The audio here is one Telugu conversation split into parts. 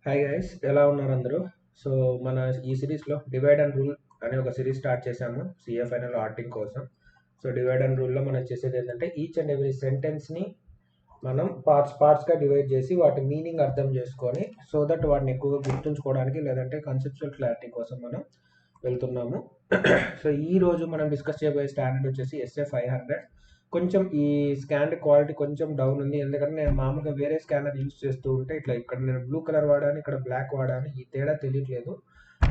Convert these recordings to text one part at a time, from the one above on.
హాయ్ గైస్, ఎలా ఉన్నారు అందరూ? సో మన ఈ సిరీస్లో డివైడ్ అండ్ రూల్ అనే ఒక సిరీస్ స్టార్ట్ చేశాము సిఏ ఫైనల్ ఆర్టింగ్ కోసం. సో డివైడ్ అండ్ రూల్లో మనం చేసేది ఏంటంటే ఈచ్ అండ్ ఎవ్రీ సెంటెన్స్ని మనం పార్ట్స్గా డివైడ్ చేసి వాటి మీనింగ్ అర్థం చేసుకొని సో దట్ వాటిని ఎక్కువగా గుర్తుంచుకోవడానికి లేదంటే కన్సెప్చువల్ క్లారిటీ కోసం మనం వెళ్తున్నాము. సో ఈ రోజు మనం డిస్కస్ చేయబోయే స్టాండర్డ్ వచ్చేసి SA 500. కొంచెం ఈ స్కాన్ క్వాలిటీ కొంచెం డౌన్ ఉంది, ఎందుకంటే నేను మామూలుగా వేరే స్కానర్ యూస్ చేస్తూ ఉంటే ఇట్లా ఇక్కడ నేను బ్లూ కలర్ వాడాను, ఇక్కడ బ్లాక్ వాడాను, ఈ తేడా తెలియట్లేదు.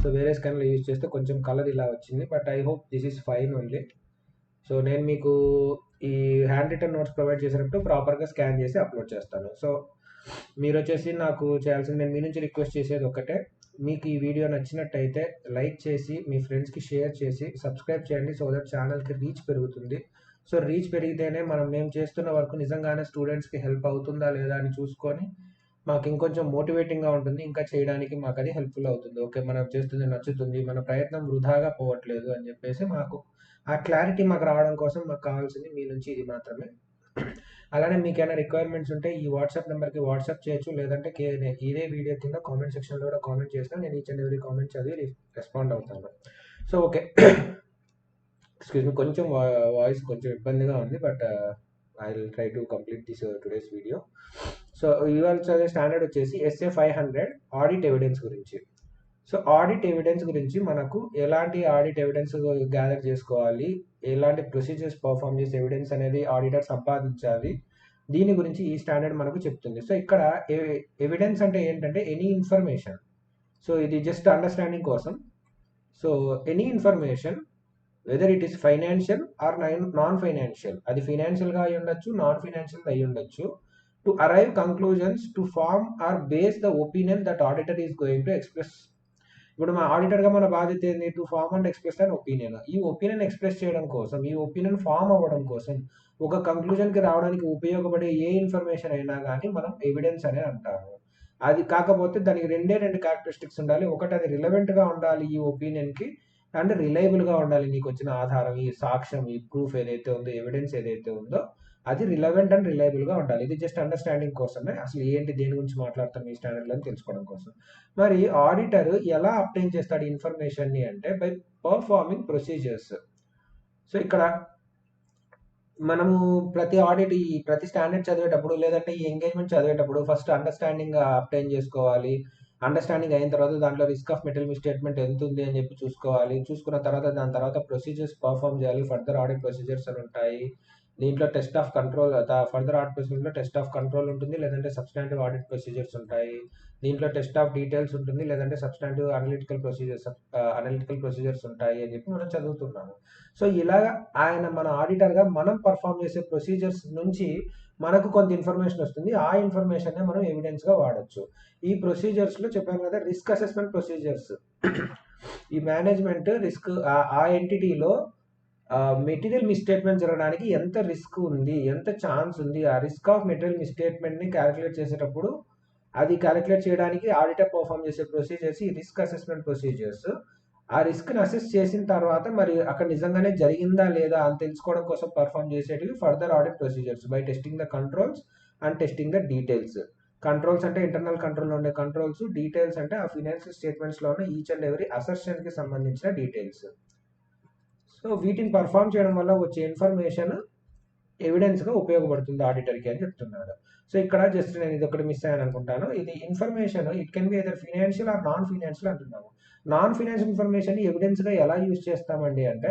సో వేరే స్కానర్ యూస్ చేస్తే కొంచెం కలర్ ఇలా వచ్చింది, but I hope this is fine only. So నేను మీకు ఈ హ్యాండ్ రిటర్న్ నోట్స్ ప్రొవైడ్ చేసినప్పుడు ప్రాపర్గా స్కాన్ చేసి అప్లోడ్ చేస్తాను. సో మీరు వచ్చేసి నాకు చేయాల్సింది, నేను మీ నుంచి రిక్వెస్ట్ చేసేది ఒకటే, మీకు ఈ వీడియో నచ్చినట్టయితే లైక్ చేసి మీ ఫ్రెండ్స్కి షేర్ చేసి సబ్స్క్రైబ్ చేయండి సో దట్ ఛానల్కి రీచ్ పెరుగుతుంది. సో రీచ్ పెరిగితేనే మేము చేస్తున్న వర్క్ నిజంగానే స్టూడెంట్స్కి హెల్ప్ అవుతుందా లేదా అని చూసుకొని మాకు ఇంకొంచెం మోటివేటింగ్గా ఉంటుంది, ఇంకా చేయడానికి మాకు అది హెల్ప్ఫుల్ అవుతుంది. ఓకే, మనం చేస్తుంది నచ్చుతుంది, మన ప్రయత్నం వృధాగా పోవట్లేదు అని చెప్పేసి మాకు ఆ క్లారిటీ మాకు రావడం కోసం మాకు కావాల్సింది మీ నుంచి ఇది మాత్రమే. అలానే మీకైనా రిక్వైర్మెంట్స్ ఉంటే ఈ వాట్సాప్ నెంబర్కి వాట్సాప్ చేయొచ్చు, లేదంటే ఇదే వీడియో కింద కామెంట్ సెక్షన్లో కూడా కామెంట్ చేసినా నేను ఈచ్ అండ్ ఎవ్రీ కామెంట్ చదివి రెస్పాండ్ అవుతాను. సో ఓకే, ఎక్స్క్యూజ్ మీ, కొంచెం వాయిస్ కొంచెం ఇబ్బందిగా ఉంది, but I will try to complete this today's video. So ఇవాళ చదివే స్టాండర్డ్ వచ్చేసి SA 500 ఆడిట్ ఎవిడెన్స్ గురించి. సో ఆడిట్ ఎవిడెన్స్ గురించి మనకు ఎలాంటి ఆడిట్ ఎవిడెన్స్ గ్యాదర్ చేసుకోవాలి, ఎలాంటి ప్రొసీజర్స్ పర్ఫామ్ చేసి ఎవిడెన్స్ అనేది ఆడిటర్ సంపాదించాలి, దీని గురించి ఈ స్టాండర్డ్ మనకు చెప్తుంది. సో ఇక్కడ ఎవిడెన్స్ అంటే ఏంటంటే ఎనీ ఇన్ఫర్మేషన్. సో ఇది జస్ట్ అండర్స్టాండింగ్ కోసం. So any information whether it is financial or non financial, అది ఫైనాన్షియల్గా అయి ఉండొచ్చు, నాన్ ఫైనాన్షియల్ అయి ఉండొచ్చు, to arrive conclusions to form or base the opinion that auditor is going to express. ఇప్పుడు మా ఆడిటర్గా మన బాధ్యత ఏంటి? To form and express an opinion. ఈ ఒపీనియన్ ఎక్స్ప్రెస్ చేయడం కోసం, ఈ ఒపీనియన్ ఫార్మ్ అవ్వడం కోసం, ఒక కంక్లూజన్కి రావడానికి ఉపయోగపడే ఏ ఇన్ఫర్మేషన్ అయినా కానీ మనం ఎవిడెన్స్ అనే అంటాము. అది కాకపోతే దానికి రెండు క్యారెక్టరిస్టిక్స్ ఉండాలి. ఒకటి, అది రిలవెంట్గా ఉండాలి ఈ ఒపీనియన్కి, అండ్ రిలయబుల్గా ఉండాలి. నీకు వచ్చిన ఆధారం, ఈ సాక్ష్యం, ఈ ప్రూఫ్ ఏదైతే ఉందో, ఎవిడెన్స్ ఏదైతే ఉందో అది రిలవెంట్ అండ్ రిలయబుల్గా ఉండాలి. ఇది జస్ట్ అండర్స్టాండింగ్ కోసమే, అసలు ఏంటి దేని గురించి మాట్లాడుతాం ఈ స్టాండర్డ్లో అని తెలుసుకోవడం కోసం. మరి ఆడిటర్ ఎలా అప్టైన్ చేస్తాడు ఇన్ఫర్మేషన్ని అంటే బై పర్ఫార్మింగ్ ప్రొసీజర్స్. సో ఇక్కడ మనము ప్రతి స్టాండర్డ్ చదివేటప్పుడు లేదంటే ఈ ఎంగేజ్మెంట్ చదివేటప్పుడు ఫస్ట్ అండర్స్టాండింగ్ అప్టైన్ చేసుకోవాలి. అండర్స్టాండింగ్ అయిన తర్వాత దాంట్లో రిస్క్ ఆఫ్ మెటల్ మిస్టేట్మెంట్ ఎంత ఉంది అని చెప్పి చూసుకోవాలి. చూసుకున్న తర్వాత దాని తర్వాత ప్రొసీజర్స్ పర్ఫామ్ చేయాలి. ఫర్దర్ ఆడిట్ ప్రొసీజర్స్ అని ఉంటాయి. దీంట్లో test of control, further audit ప్రొసీజర్లో టెస్ట్ ఆఫ్ కంట్రోల్ ఉంటుంది, లేదంటే సబ్స్టాంటివ్ ఆడిట్ ప్రొసీజర్స్ ఉంటాయి. దీంట్లో టెస్ట్ ఆఫ్ డీటెయిల్స్ ఉంటుంది, లేదంటే సబ్స్టాంటివ్ అనలిటికల్ ప్రొసీజర్స్ ఉంటాయి అని చెప్పి మనం చదువుతున్నాము. సో ఇలాగ మన ఆడిటర్గా మనం పర్ఫామ్ చేసే ప్రొసీజర్స్ నుంచి మనకు కొంత ఇన్ఫర్మేషన్ వస్తుంది. ఆ ఇన్ఫర్మేషన్ మనం ఎవిడెన్స్గా వాడచ్చు. ఈ ప్రొసీజర్స్లో చెప్పాను కదా, రిస్క్ అసెస్మెంట్ ప్రొసీజర్స్. ఈ మేనేజ్మెంట్ రిస్క్ ఆ ఎంటిటీలో మెటీరియల్ మిస్టేట్మెంట్ జరగడానికి ఎంత రిస్క్ ఉంది, ఎంత ఛాన్స్ ఉంది, ఆ రిస్క్ ఆఫ్ మెటీరియల్ మిస్టేట్మెంట్ని క్యాలిక్యులేట్ చేసేటప్పుడు అది క్యాలిక్యులేట్ చేయడానికి ఆడిటర్ పర్ఫామ్ చేసే ప్రొసీజర్స్ ఈ రిస్క్ అసెస్మెంట్ ప్రొసీజర్స్. ఆ రిస్క్ని అసెస్ చేసిన తర్వాత మరి అక్కడ నిజంగానే జరిగిందా లేదా అని తెలుసుకోవడం కోసం పర్ఫామ్ చేసేటివి further audit procedures by testing the controls and testing the details. Controls అంటే ఇంటర్నల్ కంట్రోల్లో ఉండే కంట్రోల్స్, డీటెయిల్స్ అంటే ఆ ఫినాన్షియల్ స్టేట్మెంట్స్లో ఉన్న ఈచ్ అండ్ ఎవరీ అసెర్షన్కి సంబంధించిన డీటెయిల్స్. సో వీటిని పర్ఫామ్ చేయడం వల్ల వచ్చే ఇన్ఫర్మేషన్ ఎవిడెన్స్గా ఉపయోగపడుతుంది ఆడిటర్కి అని చెప్తున్నాడు. సో ఇక్కడ జస్ట్ నేను ఇది ఒకటి మిస్ అయ్యాను అనుకుంటాను. ఇది information it can be either financial or non financial అంటున్నాము. నాన్ ఫినాన్షియల్ ఇన్ఫర్మేషన్ ఎవిడెన్స్గా ఎలా యూజ్ చేస్తామండి అంటే,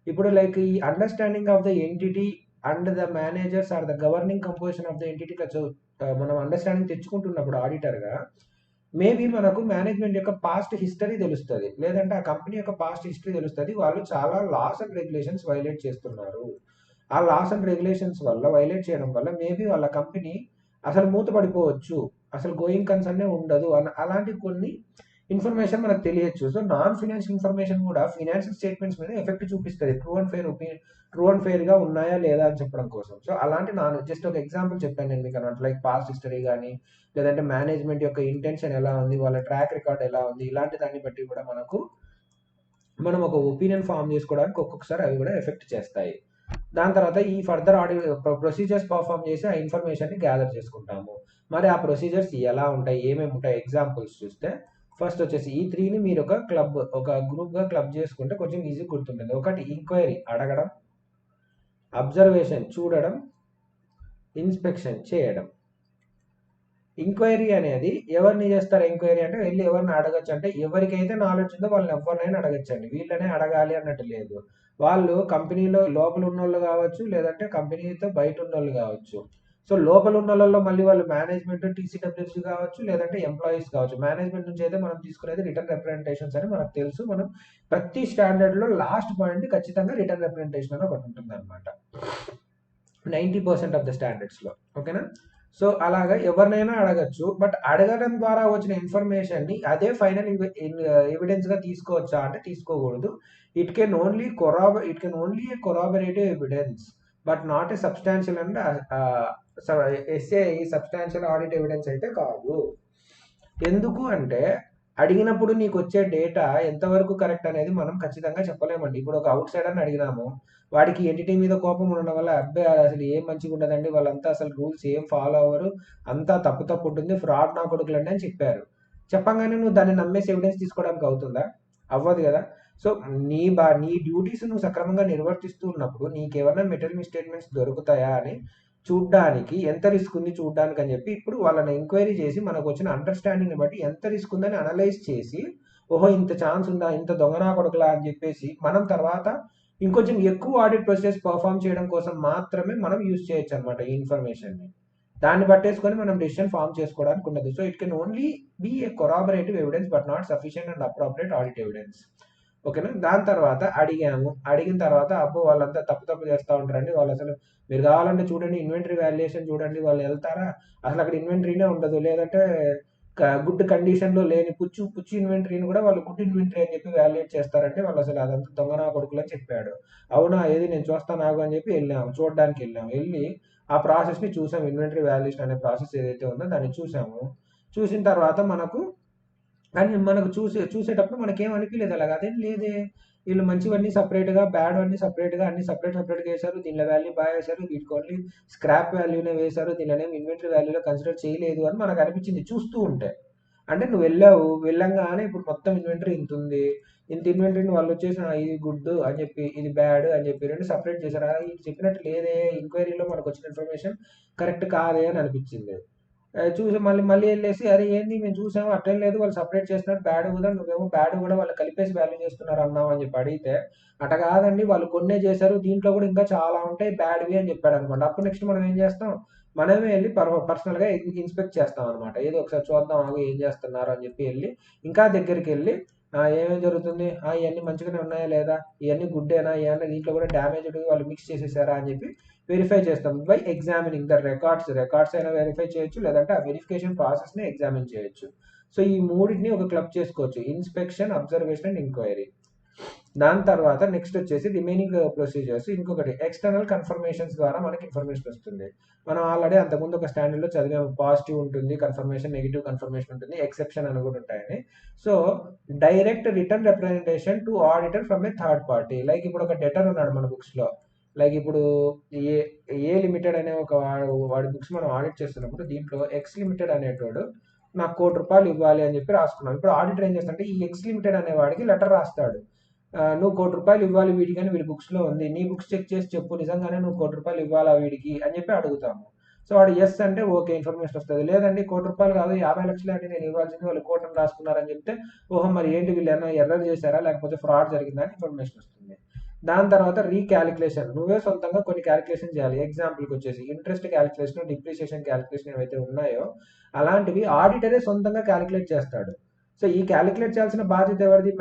ఇప్పుడు లైక్ ఈ understanding of the entity and the managers or the governing composition of the entity మనం అండర్స్టాండింగ్ తెచ్చుకుంటున్నప్పుడు ఆడిటర్గా మేబీ మనకు మేనేజ్మెంట్ యొక్క పాస్ట్ హిస్టరీ తెలుస్తుంది, లేదంటే ఆ కంపెనీ యొక్క పాస్ట్ హిస్టరీ తెలుస్తుంది. వాళ్ళు చాలా లాస్ అండ్ రెగ్యులేషన్స్ వైలేట్ చేస్తున్నారు. ఆ లాస్ అండ్ రెగ్యులేషన్స్ వల్ల వైలేట్ చేయడం వల్ల మేబీ వాళ్ళ కంపెనీ అసలు మూతపడిపోవచ్చు, అసలు గోయింగ్ కన్సర్నే ఉండదు అలాంటి కొన్ని ఇన్ఫర్మేషన్ మనకు తెలియచ్చు. సో నాన్ ఫినాన్షియల్ ఇన్ఫర్మేషన్ కూడా ఫినాన్షియల్ స్టేట్మెంట్స్ మీద ఎఫెక్ట్ చూపిస్తుంది, ట్రూ అండ్ ఫెయిర్గా ఉన్నాయా లేదా అని చెప్పడం కోసం. సో అలాంటి జస్ట్ ఒక ఎగ్జాంపుల్ చెప్పాను నేను మీకు అన్నమాట, లైక్ పాస్ట్ హిస్టరీ కానీ, లేదంటే మేనేజ్మెంట్ యొక్క ఇంటెన్షన్ ఎలా ఉంది, వాళ్ళ ట్రాక్ రికార్డ్ ఎలా ఉంది, ఇలాంటి దాన్ని బట్టి కూడా మనం ఒక ఒపీనియన్ ఫామ్ చేసుకోవడానికి ఒక్కొక్కసారి అవి కూడా ఎఫెక్ట్ చేస్తాయి. దాని తర్వాత ఈ ఫర్దర్ ఆడిట్ ప్రొసీజర్స్ పర్ఫామ్ చేసి ఆ ఇన్ఫర్మేషన్ని గ్యాదర్ చేసుకుంటాము. మరి ఆ ప్రొసీజర్స్ ఎలా ఉంటాయి, ఏమేమి ఉంటాయి ఎగ్జాంపుల్స్ చూస్తే ఫస్ట్ వచ్చేసి ఈ త్రీని మీరు ఒక గ్రూప్గా క్లబ్ చేసుకుంటే కొంచెం ఈజీ గుర్తుంటుంది. ఒకటి ఎంక్వైరీ అడగడం, అబ్జర్వేషన్ చూడడం, ఇన్స్పెక్షన్ చేయడం. ఎంక్వైరీ అనేది ఎవరిని చేస్తారు? ఎంక్వైరీ అంటే వెళ్ళి ఎవరిని అడగచ్చు అంటే ఎవరికైతే నాలెడ్జ్ ఉందో వాళ్ళని ఎవరినైనా అడగచ్చండి. వీళ్ళనే అడగాలి అన్నట్టు లేదు. వాళ్ళు కంపెనీలో లోపల ఉన్నోళ్ళు కావచ్చు, లేదంటే కంపెనీతో బయట ఉన్నోళ్ళు కావచ్చు. సో లోపల ఉన్నోళ్ళలో మళ్ళీ వాళ్ళు మేనేజ్మెంట్, టీసీడబ్ల్యూసీ కావచ్చు, లేదంటే ఎంప్లాయీస్ కావచ్చు. మేనేజ్మెంట్ నుంచి అయితే మనం తీసుకునేది రిటర్న్ రిప్రజెంటేషన్స్ అని మనకు తెలుసు. మనం ప్రతి స్టాండర్డ్లో లాస్ట్ పాయింట్ ఖచ్చితంగా రిటర్న్ రిప్రజెంటేషన్ అని ఒకటి ఉంటుంది అనమాట, 90% ఆఫ్ ద స్టాండర్డ్స్లో. ఓకేనా? సో అలాగా ఎవరినైనా అడగచ్చు. బట్ అడగడం ద్వారా వచ్చిన ఇన్ఫర్మేషన్ని అదే ఫైనల్ ఎవిడెన్స్గా తీసుకోవచ్చా అంటే తీసుకోకూడదు. It can only A corroborative evidence but not a substantial and substantial audit evidence అయితే కాదు. ఎందుకు అంటే అడిగినప్పుడు నీకు వచ్చే డేటా ఎంతవరకు కరెక్ట్ అనేది మనం ఖచ్చితంగా చెప్పలేమండి. ఇప్పుడు ఒక అవుట్ సైడర్ని అడిగినాము, వాడికి ఎంటిటీ మీద కోపం ఉండడం వల్ల అబ్బే అసలు ఏం మంచిగా ఉండదండి, వాళ్ళంతా అసలు రూల్స్ ఏం ఫాలో అవ్వరు, అంతా తప్పు ఉంటుంది, ఫ్రాడ్ నా కొడుకులండి అని చెప్పారు. చెప్పంగానే నువ్వు దాన్ని నమ్మేసి ఎవిడెన్స్ తీసుకోవడానికి అవుతుందా? అవ్వదు కదా. సో నీ డ్యూటీస్ నువ్వు సక్రమంగా నిర్వర్తిస్తూ ఉన్నప్పుడు నీకేమన్నా మెటీరియల్ స్టేట్మెంట్స్ దొరుకుతాయా అని చూడ్డానికి ఎంత రిస్క్ ఉంది చూడ్డానికి అని చెప్పి ఇప్పుడు వాళ్ళని ఎంక్వైరీ చేసి మనకు వచ్చిన అండర్స్టాండింగ్ని బట్టి ఎంత రిస్క్ ఉందని అనలైజ్ చేసి ఓహో ఇంత ఛాన్స్ ఉందా, ఇంత దొంగనా కొడుకులా అని చెప్పేసి మనం తర్వాత ఇంకొంచెం ఎక్కువ ఆడిట్ ప్రొసెస్ పర్ఫామ్ చేయడం కోసం మాత్రమే మనం యూజ్ చేయొచ్చు అనమాట ఈ ఇన్ఫర్మేషన్ని. దాన్ని బట్టేసుకొని మనం డెసిషన్ ఫామ్ చేసుకోవడానికి ఉండదు. So it can only be a corroborative evidence but not sufficient and appropriate audit evidence. ఓకేనా? దాని తర్వాత అడిగిన తర్వాత అబ్బో వాళ్ళంతా తప్పు చేస్తూ ఉంటారండి, వాళ్ళు అసలు మీరు కావాలంటే చూడండి ఇన్వెంటరీ వాల్యుయేషన్ చూడండి, వాళ్ళు వెళ్తారా అసలు అక్కడ ఇన్వెంటరీనే ఉండదు, లేదంటే గుడ్ కండిషన్లో లేని పుచ్చు ఇన్వెంటరీని కూడా వాళ్ళు గుడ్ ఇన్వెంటరీ అని చెప్పి వాల్యుయేట్ చేస్తారంటే వాళ్ళు అసలు అదంతా దొంగనా కొడుకులు అని చెప్పాడు. అవునా, ఏది నేను చూస్తాను ఆగు అని చెప్పి వెళ్ళి ఆ ప్రాసెస్ని చూసాం. ఇన్వెంటరీ వాల్యుయేషన్ అనే ప్రాసెస్ ఏదైతే ఉందో దాన్ని చూసిన తర్వాత మనకు చూసేటప్పుడు మనకేం అనిపించలేదు, అలాగా అదేం లేదే, వీళ్ళు మంచివన్నీ సపరేట్గా, బ్యాడ్ అన్నీ సపరేట్గా అన్ని సపరేట్గా వేశారు, దీనిలో వాల్యూ బాగా వేశారు, వీటికి ఓన్లీ స్క్రాప్ వాల్యూనే వేశారు, దీనిలోనే ఇన్వెంటరీ వాల్యూలో కన్సిడర్ చేయలేదు అని మనకు అనిపించింది చూస్తూ ఉంటే. అంటే నువ్వు వెళ్ళంగానే ఇప్పుడు మొత్తం ఇన్వెంటరీ ఇంత ఉంది, ఇంత ఇన్వెంటరీని వాళ్ళు వచ్చేసి ఇది గుడ్ అని చెప్పి ఇది బ్యాడ్ అని చెప్పి రెండు సపరేట్ చేశారు. ఇది చెప్పినట్టు లేదే, ఎంక్వైరీలో మనకు వచ్చిన ఇన్ఫర్మేషన్ కరెక్ట్ కాదే అని అనిపించింది. చూసి మళ్ళీ వెళ్ళేసి అరే ఏంది మేము చూసాము అట్లేం లేదు, వాళ్ళు సపరేట్ చేస్తున్నారు బ్యాడ్ కూడా, నువ్వేమో బ్యాడ్ కూడా వాళ్ళు కలిపేసి వాల్యూ చేస్తున్నారు అన్నావు అని చెప్పి అడిగితే అట కాదండి వాళ్ళు కొన్నే చేశారు, దీంట్లో కూడా ఇంకా చాలా ఉంటాయి బ్యాడ్వి అని చెప్పాడు అనుకోండి. అప్పుడు నెక్స్ట్ మనం ఏం చేస్తాం, మనమే వెళ్ళి పర్సనల్గా ఇన్స్పెక్ట్ చేస్తాం అనమాట. ఏదో ఒకసారి చూద్దాం ఆగు ఏం చేస్తున్నారు అని చెప్పి వెళ్ళి ఇంకా దగ్గరికి వెళ్ళి ఏమేం జరుగుతుంది, ఇవన్నీ మంచిగానే ఉన్నాయా లేదా, ఇవన్నీ గుడ్డేనా, ఏమన్నా దీంట్లో కూడా డ్యామేజ్ వాళ్ళు మిక్స్ చేసేసారా అని చెప్పి వెరిఫై చేస్తాం బై ఎగ్జామినింగ్ ద రికార్డ్స్ అయినా వెరిఫై చేయొచ్చు, లేదంటే ఆ వెరిఫికేషన్ ప్రాసెస్ని ఎగ్జామిన్ చేయొచ్చు. సో ఈ మూడింటిని ఒక క్లబ్ చేసుకోవచ్చు, ఇన్స్పెక్షన్, అబ్జర్వేషన్ అండ్ ఎంక్వైరీ. దాని తర్వాత నెక్స్ట్ వచ్చేసి రిమైనింగ్ ప్రొసీజర్స్. ఇంకొకటి ఎక్స్టర్నల్ కన్ఫర్మేషన్స్ ద్వారా మనకి ఇన్ఫర్మేషన్ వస్తుంది. మనం ఆల్రెడీ అంతకుముందు ఒక స్టాండర్డ్లో చదివాము, పాజిటివ్ ఉంటుంది కన్ఫర్మేషన్, నెగిటివ్ కన్ఫర్మేషన్ ఉంటుంది, ఎక్సెప్షన్ అని కూడా ఉంటాయని. So direct written representation to auditor from A third party. Like ఇప్పుడు ఒక డెటర్ ఉన్నాడు మన బుక్స్లో, లైక్ ఇప్పుడు ఏ ఏ లిమిటెడ్ అనే వాడి బుక్స్ మనం ఆడిట్ చేస్తున్నప్పుడు దీంట్లో ఎక్స్ లిమిటెడ్ అనేటోడు నాకు ₹1,00,00,000 ఇవ్వాలి అని చెప్పి రాసుకున్నాం. ఇప్పుడు ఆడిటర్ ఏం చేస్తాడంటే ఈ ఎక్స్ లిమిటెడ్ అనే వాడికి లెటర్ రాస్తాడు, నువ్వు ₹1,00,00,000 ఇవ్వాలి వీడికి అని వీడి బుక్స్లో ఉంది, నీ బుక్స్ చెక్ చేసి చెప్పు నిజంగానే నువ్వు ₹1,00,00,000 ఇవ్వాలా వీడికి అని చెప్పి అడుగుతాము. సో వాడు ఎస్ అంటే ఓకే ఇన్ఫర్మేషన్ వస్తుంది, లేదండి ₹1,00,00,000 కాదు 50 లక్షలు అని నేను ఇవ్వాల్సింది వాళ్ళు 1,00,00,000 అని రాసుకున్నారని చెప్తే ఓహో మరి ఏంటి వీళ్ళు ఏమైనా ఎర్రర్ చేశారా లేకపోతే ఫ్రాడ్ జరిగిందా అని ఇన్ఫర్మేషన్ వస్తుంది. దాని తర్వాత రీక్యాలిక్యులేషన్, నువ్వే సొంతంగా కొన్ని క్యాలిక్యులేషన్ చేయాలి. ఎగ్జాంపుల్కి వచ్చేసి ఇంట్రెస్ట్ క్యాలిక్యులేషన్, డిప్రిసియేషన్ క్యాలిక్యులేషన్ ఏవైతే ఉన్నాయో అలాంటివి ఆడిటరే సొంతంగా క్యాలిక్యులేట్ చేస్తాడు. సో ఈ క్యాలిక్యులేట్ చేయాల్సిన బాధ్యత ఎవరిది?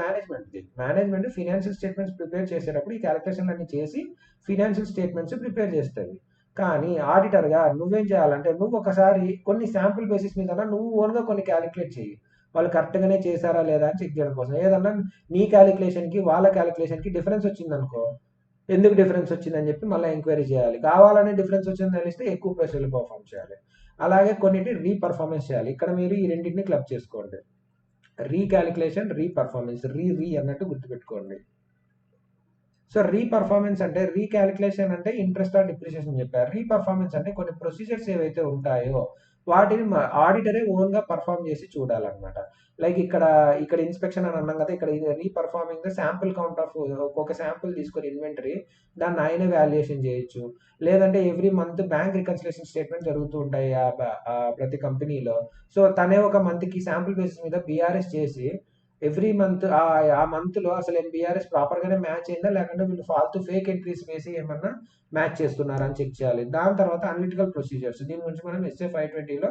మేనేజ్మెంట్ ఫినాన్షియల్ స్టేట్మెంట్స్ ప్రిపేర్ చేసేటప్పుడు ఈ క్యాలిక్యులేషన్ అన్ని చేసి ఫినాన్షియల్ స్టేట్మెంట్స్ ప్రిపేర్ చేస్తుంది. కానీ ఆడిటర్గా నువ్వేం చేయాలంటే నువ్వు ఒకసారి కొన్ని శాంపుల్ బేసిస్ మీద నువ్వు ఓన్గా కొన్ని క్యాలిక్యులేట్ చేయి, వాళ్ళు కరెక్ట్గానే చేశారా లేదా అని చెక్ చేయడం కోసం. ఏదన్నా నీ క్యాలిక్యులేషన్కి వాళ్ళ క్యాలిక్యులేషన్కి డిఫరెన్స్ వచ్చిందనుకో, ఎందుకు డిఫరెన్స్ వచ్చిందని చెప్పి మళ్ళీ ఎంక్వైరీ చేయాలి. కావాలని డిఫరెన్స్ వచ్చిందని తెలిస్తే ఎక్కువ ప్రెషర్లు పర్ఫామ్ చేయాలి. అలాగే కొన్నింటి రీపర్ఫార్మెన్స్ చేయాలి. ఇక్కడ మీరు ఈ రెండింటిని క్లబ్ చేసుకోండి, రీక్యాలిక్యులేషన్, రీపర్ఫార్మెన్స్, రీ అన్నట్టు గుర్తుపెట్టుకోండి. సో రీపర్ఫార్మెన్స్ అంటే రీకాలిక్యులేషన్ అంటే ఇంట్రెస్ట్ ఆర్ డిప్రిసియేషన్ చెప్పారు. రీపర్ఫార్మెన్స్ అంటే కొన్ని ప్రొసీజర్స్ ఏవైతే ఉంటాయో వాటిని ఆడిటరే ఓన్గా పర్ఫామ్ చేసి చూడాలన్నమాట. లైక్ ఇక్కడ ఇన్స్పెక్షన్ అని అన్నాం కదా, ఇక్కడ ఇది రీపర్ఫార్మింగ్ ద శాంపుల్ కౌంట్ ఆఫ్ ఒక శాంపుల్ తీసుకొని ఇన్వెంటరీ దాన్ని ఆయనే వాల్యుయేషన్ చేయొచ్చు. లేదంటే every month bank reconciliation statement జరుగుతూ ఉంటాయి ప్రతి కంపెనీలో. సో తనే ఒక మంత్కి శాంపుల్ బేసిస్ మీద బీఆర్ఎస్ చేసి ఎవ్రీ మంత్ ఆ మంత్లో అసలు బీఆర్ఎస్ ప్రాపర్గానే మ్యాచ్ అయిందా లేకుంటే వీళ్ళు ఫాల్తూ ఫేక్ ఎంట్రీస్ వేసి ఏమన్నా మ్యాచ్ చేస్తున్నారా అని చెక్ చేయాలి. దాని తర్వాత అనలిటికల్ ప్రొసీజర్స్, దీని గురించి మనం ఎస్ఏ 520లో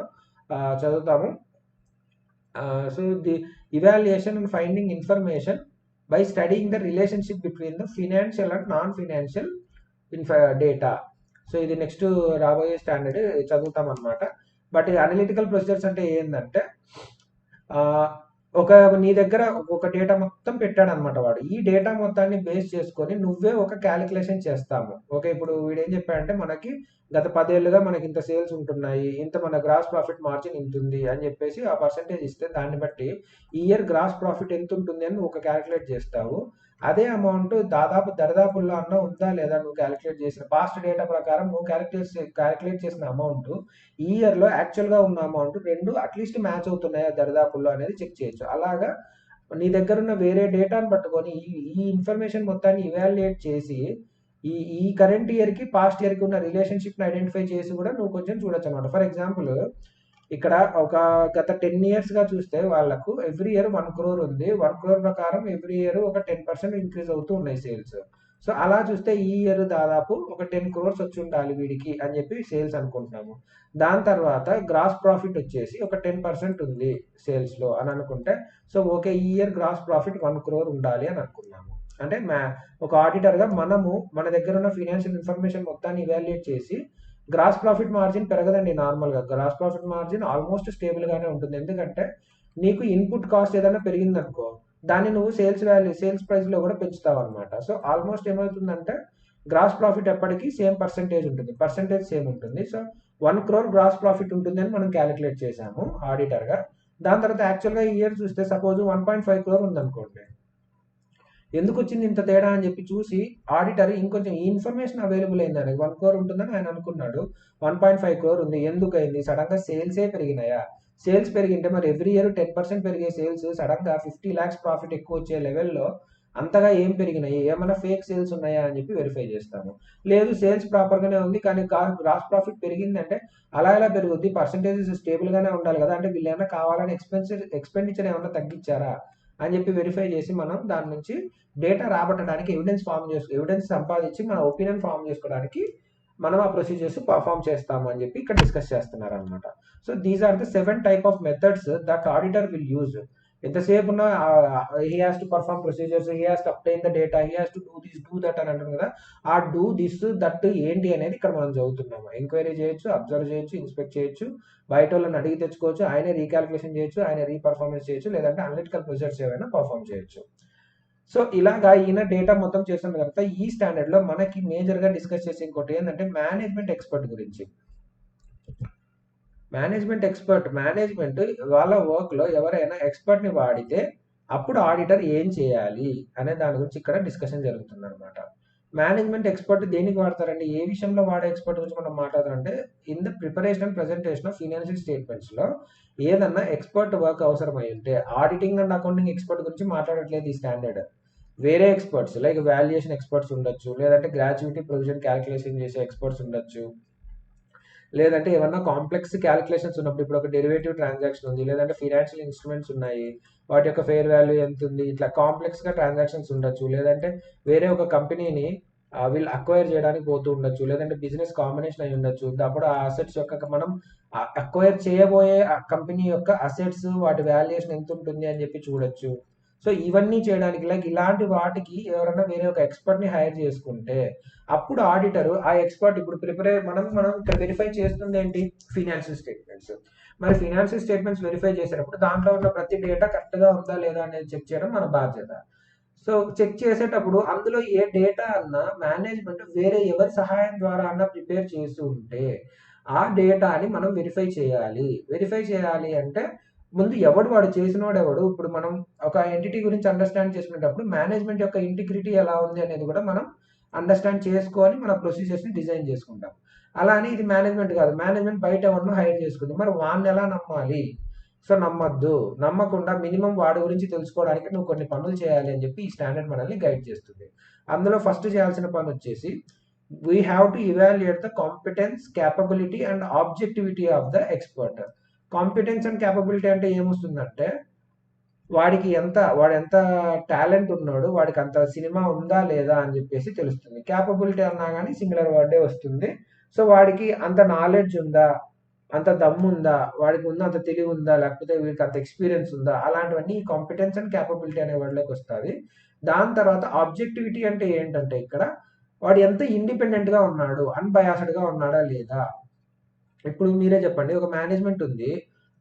చదువుతాము. So the evaluation and finding information by studying the relationship between the financial and non financial data. So ఇది నెక్స్ట్ రాబోయే స్టాండర్డ్ చదువుతాం అనమాట. బట్ అనలిటికల్ ప్రొసీజర్స్ అంటే ఏంటంటే నీ దగ్గర ఒక డేటా మొత్తం పెట్టాడు అనమాట వాడు. ఈ డేటా మొత్తాన్ని బేస్ చేసుకొని నువ్వే ఒక క్యాలిక్యులేషన్ చేస్తాము. ఓకే, ఇప్పుడు వీడేం చెప్పాడంటే మనకి గత 10 ఏళ్ళుగా మనకి ఇంత సేల్స్ ఉంటున్నాయి, ఇంత మన గ్రాస్ ప్రాఫిట్ మార్జిన్ ఇంత ఉంది అని చెప్పేసి ఆ పర్సంటేజ్ ఇస్తే దాన్ని బట్టి ఈ ఇయర్ గ్రాస్ ప్రాఫిట్ ఎంత ఉంటుంది అని ఒక క్యాలిక్యులేట్ చేస్తావు. అదే అమౌంట్ దరిదాపుల్లో అన్న ఉందా లేదా నువ్వు క్యాలిక్యులేట్ చేసిన పాస్ట్ డేటా ప్రకారం నువ్వు క్యాలిక్యులేట్ చేసిన అమౌంట్ ఈ ఇయర్లో యాక్చువల్గా ఉన్న అమౌంట్ రెండు అట్లీస్ట్ మ్యాచ్ అవుతున్నాయా దరిదాపుల్లో అనేది చెక్ చేయొచ్చు. అలాగా నీ దగ్గర ఉన్న వేరే డేటాను పట్టుకొని ఈ ఇన్ఫర్మేషన్ మొత్తాన్ని ఇవాల్యుయేట్ చేసి ఈ కరెంట్ ఇయర్కి పాస్ట్ ఇయర్కి ఉన్న రిలేషన్షిప్ని ఐడెంటిఫై చేసి కూడా నువ్వు కొంచెం చూడొచ్చు అనమాట. ఫర్ ఎగ్జాంపుల్ ఇక్కడ ఒక గత 10 yearsగా చూస్తే వాళ్ళకు ఎవ్రీ ఇయర్ 1 crore ఉంది. 1 crore ప్రకారం ఎవ్రీ ఇయర్ ఒక 10% ఇంక్రీజ్ అవుతూ ఉన్నాయి సేల్స్. సో అలా చూస్తే ఈ ఇయర్ దాదాపు ఒక 10 crores వచ్చి ఉండాలి వీడికి అని చెప్పి సేల్స్ అనుకుంటున్నాము. దాని తర్వాత గ్రాస్ ప్రాఫిట్ వచ్చేసి ఒక 10% ఉంది సేల్స్లో అని అనుకుంటే, సో ఓకే ఈ ఇయర్ గ్రాస్ ప్రాఫిట్ 1 crore ఉండాలి అని అనుకున్నాము. అంటే ఒక ఆడిటర్గా మనము మన దగ్గర ఉన్న ఫినాన్షియల్ ఇన్ఫర్మేషన్ మొత్తాన్ని ఇవాల్యుయేట్ చేసి గ్రాస్ ప్రాఫిట్ మార్జిన్ పెరగదండి. నార్మల్గా గ్రాస్ ప్రాఫిట్ మార్జిన్ ఆల్మోస్ట్ స్టేబుల్గానే ఉంటుంది. ఎందుకంటే నీకు ఇన్పుట్ కాస్ట్ ఏదైనా పెరిగిందనుకో దాన్ని నువ్వు సేల్స్ ప్రైస్లో కూడా పెంచుతావు అనమాట. సో ఆల్మోస్ట్ ఏమవుతుందంటే గ్రాస్ ప్రాఫిట్ ఎప్పటికీ సేమ్ పర్సంటేజ్ ఉంటుంది, పర్సంటేజ్ సేమ్ ఉంటుంది. సో 1 crore గ్రాస్ ప్రాఫిట్ ఉంటుంది అని మనం క్యాలిక్యులేట్ చేసాము ఆడిటర్గా. దాని తర్వాత యాక్చువల్గా ఈ ఇయర్ చూస్తే సపోజ్ 1.5 crore ఉందనుకోండి, ఎందుకు వచ్చింది ఇంత తేడా అని చెప్పి చూసి ఆడిటర్ ఇంకొంచెం ఈ ఇన్ఫర్మేషన్ అవైలబుల్ అయిందని 1 crore ఉంటుందని ఆయన అనుకున్నాడు. 1.5 crore ఉంది, ఎందుకు అయింది? సడన్గా సేల్సే పెరిగినాయా? సేల్స్ పెరిగింటే మరి ఎవ్రీ ఇయర్ 10% పెరిగే సేల్స్ సడన్గా 50 lakhs ప్రాఫిట్ ఎక్కువ వచ్చే లెవెల్లో అంతగా ఏం పెరిగినాయి, ఏమైనా ఫేక్ సేల్స్ ఉన్నాయా అని చెప్పి వెరిఫై చేస్తాము. లేదు సేల్స్ ప్రాపర్గానే ఉంది కానీ గ్రాస్ ప్రాఫిట్ పెరిగిందంటే అలా ఎలా పెరుగుద్ది, పర్సంటేజెస్ స్టేబుల్గానే ఉండాలి కదా, అంటే వీళ్ళు ఏమైనా కావాలని ఎక్స్పెండిచర్ ఏమైనా తగ్గించారా అని చెప్పి వెరిఫై చేసి మనం దాని నుంచి డేటా రాబట్టడానికి ఎవిడెన్స్ సంపాదించి మన ఒపీనియన్ ఫామ్ చేసుకోవడానికి మనం ఆ ప్రొసీజర్స్ పర్ఫామ్ చేస్తాము అని చెప్పి ఇక్కడ డిస్కస్ చేస్తున్నారు అనమాట. So these are the 7 type of methods that auditor will use. ఎంతసేపు ఉన్న he has to perform procedures, he has to obtain the data, he has to do this do that అని అంటారు కదా. ఆ డూ దిస్ దట్ ఏంటి అనేది ఇక్కడ మనం చదువుతున్నాము. ఎంక్వైరీ చేయొచ్చు, అబ్జర్వ్ చేయొచ్చు, ఇన్స్పెక్ట్ చేయొచ్చు, బయట వాళ్ళని అడిగి తెచ్చుకోవచ్చు, ఆయన రీకాల్కులేషన్ చేయొచ్చు, ఆయన రీపర్ఫార్మెన్స్ చేయొచ్చు, లేదంటే అనలిటికల్ ప్రొసీజర్స్ ఏమైనా పర్ఫామ్ చేయొచ్చు. సో ఇలాగా ఈయన డేటా మొత్తం చేసిన తర్వాత ఈ స్టాండర్డ్లో మనకి మేజర్గా డిస్కస్ చేసే ఇంకోటి ఏంటంటే మేనేజ్మెంట్ ఎక్స్పర్ట్ గురించి. మేనేజ్మెంట్ వాళ్ళ వర్క్లో ఎవరైనా ఎక్స్పర్ట్ని వాడితే అప్పుడు ఆడిటర్ ఏం చేయాలి అనే దాని గురించి ఇక్కడ డిస్కషన్ జరుగుతుంది అనమాట. మేనేజ్మెంట్ ఎక్స్పర్ట్ దేనికి వాడతారండి, ఏ విషయంలో వాడే ఎక్స్పర్ట్ గురించి మనం మాట్లాడాలంటే in the preparation and presentation of financial స్టేట్మెంట్స్లో ఏదన్నా ఎక్స్పర్ట్ వర్క్ అవసరమై ఉంటే, ఆడిటింగ్ అండ్ అకౌంటింగ్ ఎక్స్పర్ట్ గురించి మాట్లాడట్లేదు ఈ స్టాండర్డ్. వేరే ఎక్స్పర్ట్స్ లైక్ వాల్యుయేషన్ ఎక్స్పర్ట్స్ ఉండొచ్చు, లేదంటే గ్రాట్యుటీ ప్రొవిజన్ క్యాలిక్యులేషన్ చేసే ఎక్స్పర్ట్స్ ఉండొచ్చు, లేదంటే ఏమన్నా కాంప్లెక్స్ క్యాలిక్యులేషన్స్ ఉన్నప్పుడు, ఇప్పుడు ఒక డెరివేటివ్ ట్రాన్సాక్షన్ ఉంది, లేదంటే ఫినాన్షియల్ ఇన్స్ట్రుమెంట్స్ ఉన్నాయి, వాటి యొక్క ఫెయిర్ వాల్యూ ఎంత ఉంది, ఇట్లా కాంప్లెక్స్గా ట్రాన్సాక్షన్స్ ఉండొచ్చు, లేదంటే వేరే ఒక కంపెనీని వీళ్ళు అక్వైర్ చేయడానికి పోతూ ఉండొచ్చు, లేదంటే బిజినెస్ కాంబినేషన్ అయి ఉండొచ్చు. అప్పుడు ఆ అసెట్స్ యొక్క మనం అక్వైర్ చేయబోయే ఆ కంపెనీ యొక్క అసెట్స్ వాటి వాల్యుయేషన్ ఎంత ఉంటుంది అని చెప్పి చూడొచ్చు. సో ఇవన్నీ చేయడానికి లైక్ ఇలాంటి వాటికి ఎవరైనా వేరే ఒక ఎక్స్పర్ట్ని హైర్ చేసుకుంటే అప్పుడు ఆడిటర్ ఆ ఎక్స్పర్ట్ ఇప్పుడు మనం ఇక్కడ వెరిఫై చేస్తుంది ఏంటి, ఫినాన్షియల్ స్టేట్మెంట్స్. మరి ఫినాన్షియల్ స్టేట్మెంట్స్ వెరిఫై చేసేటప్పుడు దాంట్లో ఉన్న ప్రతి డేటా కరెక్ట్గా ఉందా లేదా అనేది చెక్ చేయడం మన బాధ్యత. సో చెక్ చేసేటప్పుడు అందులో ఏ డేటా అన్నా మేనేజ్మెంట్ వేరే ఎవరి సహాయం ద్వారా అన్నా ప్రిపేర్ చేస్తూ ఉంటే ఆ డేటాని మనం వెరిఫై చేయాలి. వెరిఫై చేయాలి అంటే ముందు వాడు చేసినవాడు ఎవడు, ఇప్పుడు మనం ఒక ఎంటిటీ గురించి అండర్స్టాండ్ చేసుకునేటప్పుడు మేనేజ్మెంట్ యొక్క ఇంటిగ్రిటీ ఎలా ఉంది అనేది కూడా మనం అండర్స్టాండ్ చేసుకొని మన ప్రొసీజర్స్ని డిజైన్ చేసుకుంటాం. అలా అని ఇది మేనేజ్మెంట్ కాదు, మేనేజ్మెంట్ బయట ఎవరినో హైర్ చేసుకుంది, మరి వాడిని ఎలా నమ్మాలి? సో నమ్మద్దు, నమ్మకుండా మినిమం వాడి గురించి తెలుసుకోవడానికి నువ్వు కొన్ని పనులు చేయాలి అని చెప్పి ఈ స్టాండర్డ్ మనల్ని గైడ్ చేస్తుంది. అందులో ఫస్ట్ చేయాల్సిన పని వచ్చేసి we have to evaluate the competence, capability and objectivity of the expert. Competence and capability అంటే ఏమొస్తుందంటే వాడు ఎంత టాలెంట్ ఉన్నాడు, వాడికి అంత సినిమా ఉందా లేదా అని చెప్పేసి తెలుస్తుంది. క్యాపబిలిటీ అన్నా కానీ సింగులర్ వర్డే వస్తుంది. సో వాడికి అంత నాలెడ్జ్ ఉందా, అంత దమ్ము ఉందా, వాడికి ఉన్న అంత తెలివి ఉందా, లేకపోతే వీడికి అంత ఎక్స్పీరియన్స్ ఉందా, అలాంటివన్నీ కాంపిటెన్స్ అండ్ క్యాపబిలిటీ అనే వర్డ్లోకి వస్తుంది. దాని తర్వాత ఆబ్జెక్టివిటీ అంటే ఏంటంటే ఇక్కడ వాడు ఎంత ఇండిపెండెంట్గా ఉన్నాడు, అన్బయాస్డ్గా ఉన్నాడా లేదా. ఇప్పుడు మీరే చెప్పండి, ఒక మేనేజ్మెంట్ ఉంది,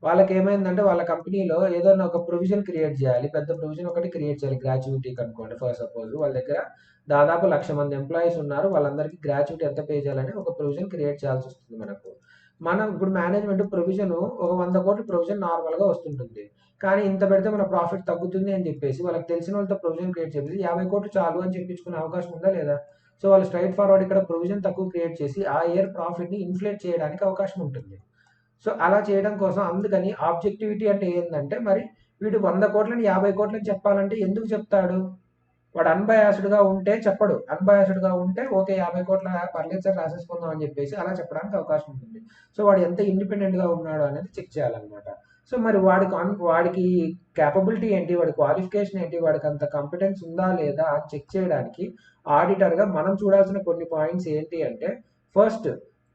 వాళ్ళకి ఏమైందంటే వాళ్ళ కంపెనీలో ఏదైనా ఒక ప్రొవిజన్ క్రియేట్ చేయాలి, పెద్ద ప్రొవిజన్ ఒకటి క్రియేట్ చేయాలి గ్రాట్యుటీకి అనుకోండి. ఫస్ట్ సపోజ్ వాళ్ళ దగ్గర దాదాపు 1,00,000 మంది ఎంప్లాయీస్ ఉన్నారు, వాళ్ళందరికీ గ్రాట్యుటీ ఎంత పే చేయాలని ఒక ప్రొవిజన్ క్రియేట్ చేయాల్సి వస్తుంది మనకు. మనం ఇప్పుడు మేనేజ్మెంట్ ప్రొవిజన్ ఒక 100 కోట్ల ప్రొవిజన్ నార్మల్గా వస్తుంటుంది, కానీ ఇంత పెడితే మన ప్రాఫిట్ తగ్గుతుంది అని చెప్పేసి వాళ్ళకి తెలిసిన వాళ్ళతో ప్రొవిజన్ క్రియేట్ చేసి 50 కోట్లు చాలు అని చెప్పించుకునే అవకాశం ఉందా లేదా? సో వాళ్ళు స్ట్రైట్ ఫార్వర్డ్ ఇక్కడ ప్రొవిజన్ తక్కువ క్రియేట్ చేసి ఆ ఇయర్ ప్రాఫిట్ని ఇన్ఫ్లేట్ చేయడానికి అవకాశం ఉంటుంది. సో అలా చేయడం కోసం అందుకని ఆబ్జెక్టివిటీ అంటే ఏంటంటే మరి వీడు 100 కోట్లని 50 కోట్లని చెప్పాలంటే ఎందుకు చెప్తాడు? వాడు అన్బయాస్డ్గా ఉంటే చెప్పడు, అన్బయాస్డ్గా ఉంటే ఓకే 50 కోట్ల పర్లేదు సార్ రాసేసుకుందాం అని చెప్పేసి అలా చెప్పడానికి అవకాశం ఉంటుంది. సో వాడు ఎంత ఇండిపెండెంట్గా ఉన్నాడు అనేది చెక్ చేయాలన్నమాట. సో మరి వాడికి క్యాపబిలిటీ ఏంటి, వాడి క్వాలిఫికేషన్ ఏంటి, వాడికి అంత కాంపిటెన్స్ ఉందా లేదా అని చెక్ చేయడానికి ఆడిటర్గా మనం చూడాల్సిన కొన్ని పాయింట్స్ ఏంటి అంటే, ఫస్ట్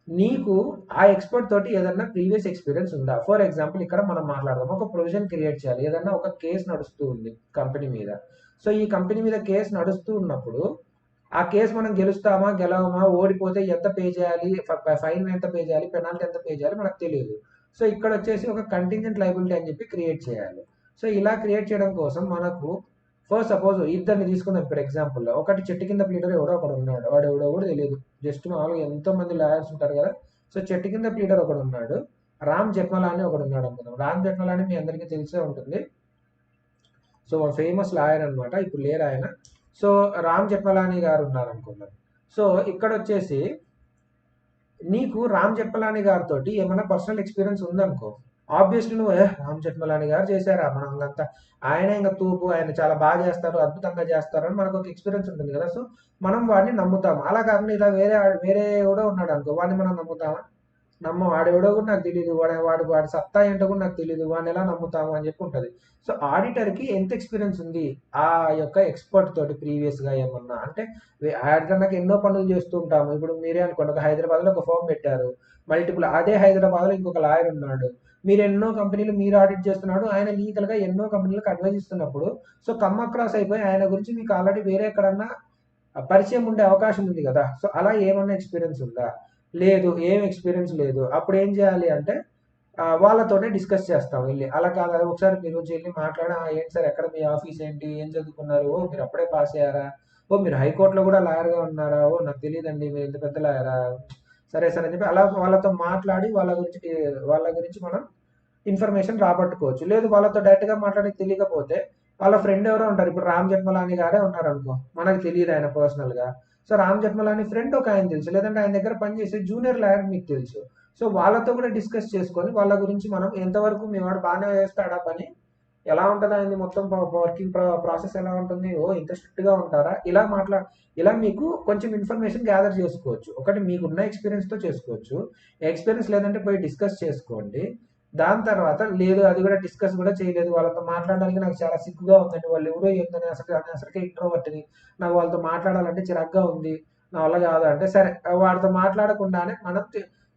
నీకు ఆ ఎక్స్పర్ట్ తోటి ఏదన్నా ప్రీవియస్ ఎక్స్పీరియన్స్ ఉందా. ఫర్ ఎగ్జాంపుల్ ఇక్కడ మనం మాట్లాడదాం, ఒక ప్రొవిజన్ క్రియేట్ చేయాలి, ఏదన్నా ఒక కేసు నడుస్తూ ఉంది కంపెనీ మీద. సో ఈ కంపెనీ మీద కేసు నడుస్తూ ఉన్నప్పుడు ఆ కేసు మనం గెలుస్తామా గెలవమా, ఓడిపోతే ఎంత పే చేయాలి, ఫైన్ ఎంత పే చేయాలి, పెనాల్టీ ఎంత పే చేయాలి మనకు తెలియదు. సో ఇక్కడ వచ్చేసి ఒక కంటింజెంట్ లయబిలిటీ అని చెప్పి క్రియేట్ చేయాలి. సో ఇలా క్రియేట్ చేయడం కోసం మనకు ఫస్ట్ సపోజ్ ఇద్దరిని తీసుకుందాం ఇప్పుడు ఎగ్జాంపుల్లో. ఒకటి చెట్టు కింద ప్లీడర్ ఎవడో ఒకడు ఉన్నాడు, వాడు ఎవడో కూడా తెలియదు, జస్ట్ మామూలుగా ఎంతో మంది లాయర్స్ ఉంటారు కదా. సో చెట్టు కింద ప్లీడర్ ఒకడు ఉన్నాడు, రామ్ జెఠ్మలాని ఒకడు ఉన్నాడు అనుకుందాం. రామ్ జెఠ్మలాని మీ అందరికీ తెలిసే ఉంటుంది, సో ఫేమస్ లాయర్ అనమాట, ఇప్పుడు లేరు ఆయన. సో రామ్ జెఠ్మలాని గారు ఉన్నారు అనుకుందాం. సో ఇక్కడ వచ్చేసి నీకు రామ్ జెఠ్మలాని గారితో ఏమైనా పర్సనల్ ఎక్స్పీరియన్స్ ఉందనుకో, ఆబ్వియస్లీ నువ్వు రామ్ జెఠ్మలాని గారు చేశారా, మనం అంతా ఆయన ఇంకా తూపు, ఆయన చాలా బాగా చేస్తారు, అద్భుతంగా చేస్తారు అని మనకు ఒక ఎక్స్పీరియన్స్ ఉంటుంది కదా. సో మనం వాడిని నమ్ముతాము. అలా కాకుండా ఇలా వేరే కూడా ఉన్నాడు అనుకో, వాడిని మనం నమ్ముతామా? వాడెవడో కూడా నాకు తెలియదు, వాడి సత్తా ఏంటో కూడా నాకు తెలియదు, వాడిని ఎలా నమ్ముతాము అని చెప్పి ఉంటుంది. సో ఆడిటర్కి ఎంత ఎక్స్పీరియన్స్ ఉంది ఆ యొక్క ఎక్స్పర్ట్ తోటి ప్రీవియస్గా ఏమన్నా అంటే, ఆడిటర్ నాకు ఎన్నో పనులు చేస్తూ ఉంటాము. ఇప్పుడు మీరే అనుకోండి, ఒక హైదరాబాద్లో ఒక ఫర్మ్ పెట్టారు, మల్టిపుల్, అదే హైదరాబాద్లో ఇంకొక లాయర్ ఉన్నాడు, మీరు ఎన్నో కంపెనీలు మీరు ఆడిట్ చేస్తున్నాడు, ఆయన లీగల్గా ఎన్నో కంపెనీలకు అడ్వైజ్ ఇస్తున్నప్పుడు సో కమ్ అక్రాస్ అయిపోయి ఆయన గురించి మీకు ఆల్రెడీ వేరే ఎక్కడన్నా పరిచయం ఉండే అవకాశం ఉంది కదా. సో అలా ఏమన్నా ఎక్స్పీరియన్స్ ఉందా? లేదు, ఏం ఎక్స్పీరియన్స్ లేదు. అప్పుడు ఏం చేయాలి అంటే వాళ్ళతోనే డిస్కస్ చేస్తాం వెళ్ళి. అలా కాదు, ఒకసారి మీరు వెళ్ళి మాట్లాడి, ఏంటి సార్ ఎక్కడ మీ ఆఫీస్ ఏంటి, ఏం చదువుకున్నారు, ఓ మీరు అప్పుడే పాస్ అయ్యారా, ఓ మీరు హైకోర్టులో కూడా లాయర్గా ఉన్నారా, ఓ నాకు తెలియదండి మీరు ఇంత పెద్ద లాయరా, సరే సరే అని చెప్పి అలా వాళ్ళతో మాట్లాడి వాళ్ళ గురించి మనం ఇన్ఫర్మేషన్ రాబట్టుకోవచ్చు. లేదు వాళ్ళతో డైరెక్ట్గా మాట్లాడి తెలియకపోతే వాళ్ళ ఫ్రెండ్ ఎవరో ఉంటారు, ఇప్పుడు రామ్ జెఠ్మలాని గారే ఉన్నారు అనుకో, మనకు తెలియదు ఆయన పర్సనల్గా. సో రామ్ జెఠ్మలాని ఫ్రెండ్ ఒక ఆయన తెలుసు, లేదంటే ఆయన దగ్గర పనిచేసే జూనియర్ లాయర్ మీకు తెలుసు. సో వాళ్ళతో కూడా డిస్కస్ చేసుకొని వాళ్ళ గురించి మనం ఎంతవరకు మీ వాడు బాగానే చేస్తాడా పని, ఎలా ఉంటుంది ఆయన మొత్తం వర్కింగ్ ప్రాసెస్ ఎలా ఉంటుంది, ఓ ఇంత స్ట్రిక్ట్గా ఉంటారా, ఇలా మీకు కొంచెం ఇన్ఫర్మేషన్ గ్యాదర్ చేసుకోవచ్చు. ఒకటి మీకున్న ఎక్స్పీరియన్స్తో చేసుకోవచ్చు, ఎక్స్పీరియన్స్ లేదంటే పోయి డిస్కస్ చేసుకోండి. దాని తర్వాత లేదు అది కూడా డిస్కస్ కూడా చేయలేదు, వాళ్ళతో మాట్లాడడానికి నాకు చాలా సిగ్గుగా ఉందండి, వాళ్ళు ఎవరో ఏందని అసలుకే ఇంట్రోవర్ట్ని, నాకు వాళ్ళతో మాట్లాడాలంటే చిరాగ్గా ఉంది, నా వల్ల కాదు అంటే, సరే వాడితో మాట్లాడకుండానే మనం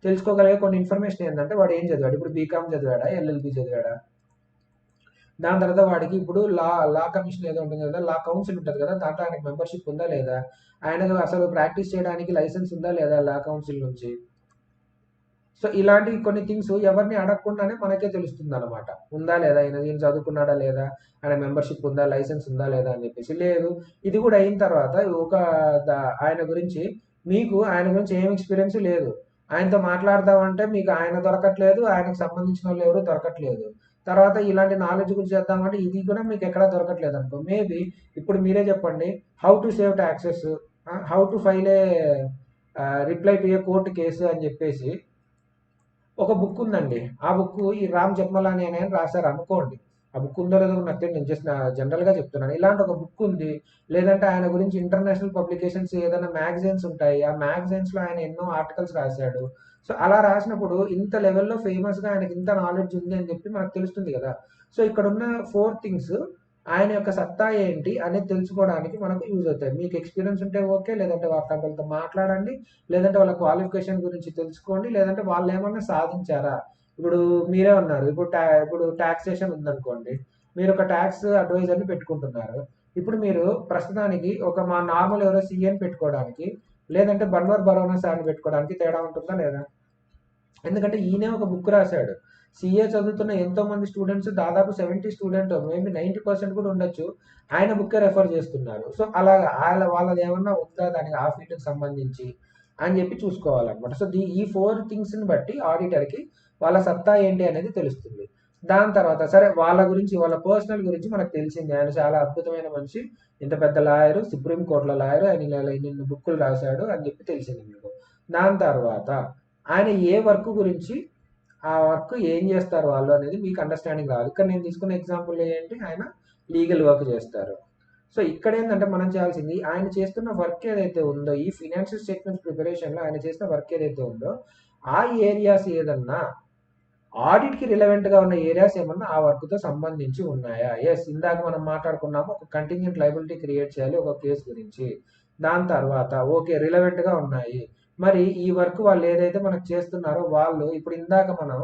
తెలుసుకోగలిగే కొన్ని ఇన్ఫర్మేషన్ ఏంటంటే వాడు ఏం చదివాడు, ఇప్పుడు బీకామ్ చదివాడా, ఎల్ఎల్బి చదివాడా, దాని తర్వాత వాడికి ఇప్పుడు లా కమిషన్ ఏదో ఉంటుంది కదా, లా కౌన్సిల్ ఉంటుంది కదా, దాంట్లో ఆయనకు మెంబర్షిప్ ఉందా లేదా, ఆయనకు అసలు ప్రాక్టీస్ చేయడానికి లైసెన్స్ ఉందా లేదా లా కౌన్సిల్ నుంచి. సో ఇలాంటి కొన్ని థింగ్స్ ఎవరిని అడగకుండానే మనకే తెలుస్తుంది అనమాట, ఉందా లేదా, ఈయన చదువుకున్నాడా లేదా, ఆయన మెంబర్షిప్ ఉందా, లైసెన్స్ ఉందా లేదా అని చెప్పేసి. లేదు, ఇది కూడా అయిన తర్వాత ఆయన గురించి ఏం ఎక్స్పీరియన్స్ లేదు, ఆయనతో మాట్లాడదామంటే మీకు ఆయన దొరకట్లేదు, ఆయనకు సంబంధించిన వాళ్ళు ఎవరు దొరకట్లేదు. తర్వాత ఇలాంటి నాలెడ్జ్ గురించి చేద్దామంటే ఇది కూడా మీకు ఎక్కడా దొరకట్లేదు అనుకో. మేబీ ఇప్పుడు మీరే చెప్పండి, how to save taxes, how to file A reply to A court case అని చెప్పేసి ఒక బుక్ ఉందండి. ఆ బుక్ ఈ రామ్ జెత్మలాని అని ఆయన రాశారు అనుకోండి. ఆ బుక్ ఉందో లేదో నాకు తెలియదు. నేను జస్ట్ జనరల్‌గా చెప్తున్నాను. ఇలాంటి ఒక బుక్ ఉంది. లేదంటే ఆయన గురించి ఇంటర్నేషనల్ పబ్లికేషన్స్ ఏదైనా మ్యాగజైన్స్ ఉంటాయి. ఆ మ్యాగజైన్స్‌లో ఆయన ఎన్నో ఆర్టికల్స్ రాశాడు. సో, అలా రాసినప్పుడు ఇంత లెవెల్‌లో ఫేమస్‌గా ఆయనకి ఇంత నాలెడ్జ్ ఉంది అని చెప్పి మనకు తెలుస్తుంది కదా! సో, ఇక్కడున్న 4 థింగ్స్ ఆయన యొక్క సత్తా ఏంటి అనేది తెలుసుకోవడానికి మనకు యూజ్ అవుతాయి. మీకు ఎక్స్‌పీరియన్స్ ఉంటే ఓకే. లేదంటే అట్లాంటోళ్ళతో మాట్లాడండి. లేదంటే వాళ్ళ క్వాలిఫికేషన్ గురించి తెలుసుకోండి. లేదంటే వాళ్ళేమన్నా సాధించారా? ఇప్పుడు మీరే ఉన్నారు. ఇప్పుడు టాక్సేషన్ ఉందనుకోండి. మీరొక టాక్స్ అడ్వైజర్‌ని పెట్టుకుంటున్నారు. ఇప్పుడు మీరు ప్రస్తుతానికి ఒక మా నార్మల్ ఎవరో సీఏని పెట్టుకోవడానికి, లేదంటే బన్వర్ భరోనా సార్‌ని పెట్టుకోవడానికి తేడా ఉంటుందా లేదా? ఎందుకంటే ఈయనే ఒక బుక్ రాశాడు. సీఏ చదువుతున్న ఎంతో మంది స్టూడెంట్స్ దాదాపు 70 స్టూడెంట్ మేబీ 90% కూడా ఉండొచ్చు. ఆయన బుక్కే రెఫర్ చేస్తున్నారు. సో, అలాగా వాళ్ళదేమన్నా ఉందా దానికి ఆ ఫీల్డ్‌కి సంబంధించి అని చెప్పి చూసుకోవాలన్నమాట. సో, ఈ 4 థింగ్స్‌ని బట్టి ఆడిటర్‌కి వాళ్ళ సత్తా ఏంటి అనేది తెలుస్తుంది. దాని తర్వాత సరే వాళ్ళ గురించి వాళ్ళ పర్సనల్ గురించి మనకు తెలిసింది. ఆయన చాలా అద్భుతమైన మనిషి. ఇంత పెద్ద లాయరు, సుప్రీం కోర్ట్‌లో లాయరు. ఆయన ఇలా ఇన్నిన్ని బుక్కులు రాశాడు అని చెప్పి తెలిసింది మీకు. దాని తర్వాత ఆయన ఏ వర్క్ గురించి, ఆ వర్క్ ఏం చేస్తారు వాళ్ళు అనేది మీకు అండర్‌స్టాండింగ్ రావాలి. ఇక్కడ నేను తీసుకున్న ఎగ్జాంపుల్ ఏంటి, ఆయన లీగల్ వర్క్ చేస్తారు. సో, ఇక్కడేందంటే మనం చేయాల్సింది ఆయన చేస్తున్న వర్క్ ఏదైతే ఉందో, ఈ ఫైనాన్షియల్ స్టేట్మెంట్స్ ప్రిపరేషన్‌లో ఆయన చేసిన వర్క్ ఏదైతే ఉందో, ఆ ఏరియాస్ ఏదన్నా ఆడిట్‌కి రిలవెంట్‌గా ఉన్న ఏరియాస్ ఏమన్నా ఆ వర్క్‌తో సంబంధించి ఉన్నాయా? యెస్. ఇందాక మనం మాట్లాడుకున్నాము. ఒక కంటింజెంట్ లయబిలిటీ క్రియేట్ చేయాలి ఒక కేస్ గురించి. దాని తర్వాత ఓకే. రిలవెంట్‌గా ఉన్నాయి. మరి ఈ వర్క్ వాళ్ళు ఏదైతే మనకు చేస్తున్నారో వాళ్ళు ఇప్పుడు ఇందాక మనం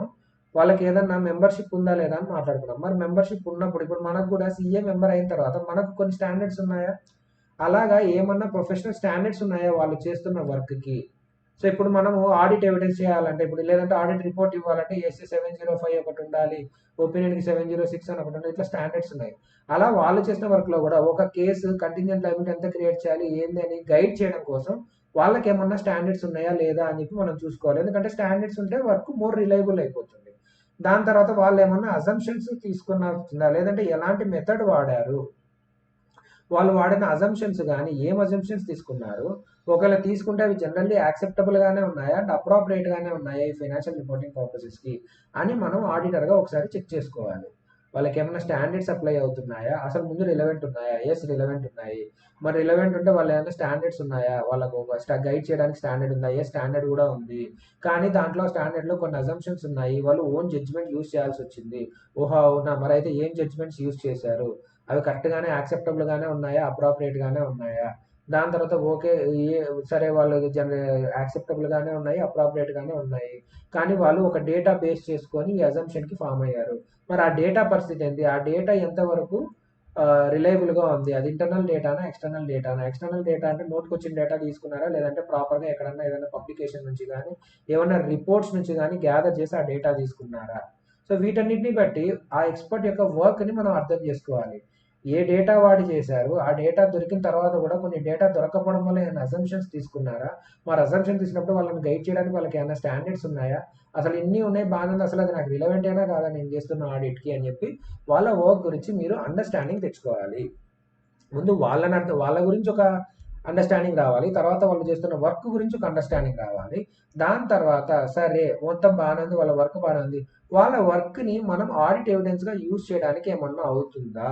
వాళ్ళకి ఏదన్నా మెంబర్‌షిప్ ఉందా లేదా అని మాట్లాడుకున్నాం. మరి మెంబర్‌షిప్ ఉన్నప్పుడు ఇప్పుడు మనకు కూడా సీఏ మెంబర్ అయిన తర్వాత మనకు కొన్ని స్టాండర్డ్స్ ఉన్నాయా? అలాగా ఏమన్నా ప్రొఫెషనల్ స్టాండర్డ్స్ ఉన్నాయా వాళ్ళు చేస్తున్న వర్క్‌కి? సో, ఇప్పుడు మనము ఆడిట్ ఎవిడెన్స్ చేయాలంటే ఇప్పుడు లేదంటే ఆడిట్ రిపోర్ట్ ఇవ్వాలంటే ఎస్‌సి 705 ఒకటుండాలి. ఒపీనియన్‌కి 706 అని ఒకటుండాలి. ఇట్లా స్టాండర్డ్స్ ఉన్నాయి. అలా వాళ్ళు చేసిన వర్క్‌లో గూడా ఒక కేసు కంటింజెంట్ లయబిలిటీ ఎంత క్రియేట్ చేయాలి, ఏంది అని గైడ్ చేయడం కోసం వాళ్ళకేమన్నా స్టాండర్డ్స్ ఉన్నాయా లేదా అని చెప్పి మనం చూసుకోవాలి. ఎందుకంటే స్టాండర్డ్స్ ఉంటే వర్క్ మోర్ రిలయబుల్ అయిపోతుంది. దాని తర్వాత వాళ్ళేమన్నా అజంప్షన్స్ తీసుకున్నారా? లేదంటే ఎలాంటి మెథడ్ వాడారు? వాళ్ళు వాడిన అజంప్షన్స్ గాని, ఏం అజంప్షన్స్ తీసుకున్నారు? ఒకవేళ తీసుకుంటే అవి జనరల్లీ యాక్సెప్టబుల్ గానే ఉన్నాయా? అండ్ అప్రోప్రియేట్ గానే ఉన్నాయా? ఈ ఫైనాన్షియల్ రిపోర్టింగ్ పర్పసెస్‌కి అని మనం ఆడిటర్‌గా ఒకసారి చెక్ చేసుకోవాలి. వాళ్ళకేమన్నా స్టాండర్డ్స్ అప్లై అవుతున్నాయా? అసలు ముందు రిలవెంట్ ఉన్నాయా? యెస్ రిలవెంట్ ఉన్నాయి. మరి రిలవెంట్ ఉంటే వాళ్ళేమన్నా స్టాండర్డ్స్ ఉన్నాయా? వాళ్ళకు ఒక గైడ్ చేయడానికి స్టాండర్డ్ ఉందా? యెస్ స్టాండర్డ్ గూడా ఉంది. కానీ దాంట్లో స్టాండర్డ్‌లో కొన్ని అజంప్షన్స్ ఉన్నాయి. వాళ్ళు ఓన్ జడ్జ్‌మెంట్ యూజ్ చేయాల్సొచ్చింది. ఓహో! అవునా! మరైతే ఏం జడ్జ్‌మెంట్స్ యూజ్ చేశారు? అవి కరెక్ట్‌గానే యాక్సెప్టబుల్ గానే ఉన్నాయా? అప్రోప్రియేట్ గానే ఉన్నాయా? దాని తర్వాత ఓకే. ఏ సరే వాళ్ళు యాక్సెప్టబుల్ గానే ఉన్నాయి. అప్రోప్రియేట్ గానే ఉన్నాయి. కానీ వాళ్ళు ఒక డేటా బేస్ చేసుకొని ఈ అజంప్షన్‌కి ఫార్మ్ అయ్యారు. మరి ఆ డేటా పరిస్థితి ఏంటి? ఆ డేటా ఎంతవరకు రిలయబుల్‌గా ఉంది? అది ఇంటర్నల్ డేటానా? ఎక్స్‌టర్నల్ డేటానా? ఎక్స్‌టర్నల్ డేటా అంటే నోట్‌కొచ్చిన డేటా తీసుకున్నారా? లేదంటే ప్రాపర్‌గా ఎక్కడన్నా ఏదైనా పబ్లికేషన్ నుంచి గాని, ఏమన్నా రిపోర్ట్స్ నుంచి గాని గ్యాదర్ చేసి ఆ డేటా తీసుకున్నారా? సో, వీటన్నిటిని బట్టి ఆ ఎక్స్‌పర్ట్ యొక్క వర్క్‌ని మనం అర్థం చేసుకోవాలి. ఏ డేటా వాడి చేశారు? ఆ డేటా దొరికిన తర్వాత కూడా కొన్ని డేటా దొరక్కపోవడం వల్ల ఏమైనా అజంప్షన్స్ తీసుకున్నారా? మరి అజంప్షన్ తీసుకున్నప్పుడు వాళ్ళని గైడ్ చేయడానికి వాళ్ళకేమైనా స్టాండర్డ్స్ ఉన్నాయా? అసలు ఇన్ని ఉన్నాయి బానే ఉంది. అసలు అది నాకు రిలవెంటేనా కాదా నేను చేస్తున్న ఆడిట్‌కి అని చెప్పి వాళ్ళ వర్క్ గురించి మీరు అండర్‌స్టాండింగ్ తెచ్చుకోవాలి. ముందు వాళ్ళ గురించి ఒక అండర్‌స్టాండింగ్ రావాలి. తర్వాత వాళ్ళు చేస్తున్న వర్క్ గురించి ఒక అండర్‌స్టాండింగ్ రావాలి. దాని తర్వాత సరే మొత్తం బానే ఉంది. వాళ్ళ వర్క్ బానే ఉంది. వాళ్ళ వర్క్‌ని మనం ఆడిట్ ఎవిడెన్స్‌గా యూజ్ చేయడానికి ఏమన్నా అవుతుందా?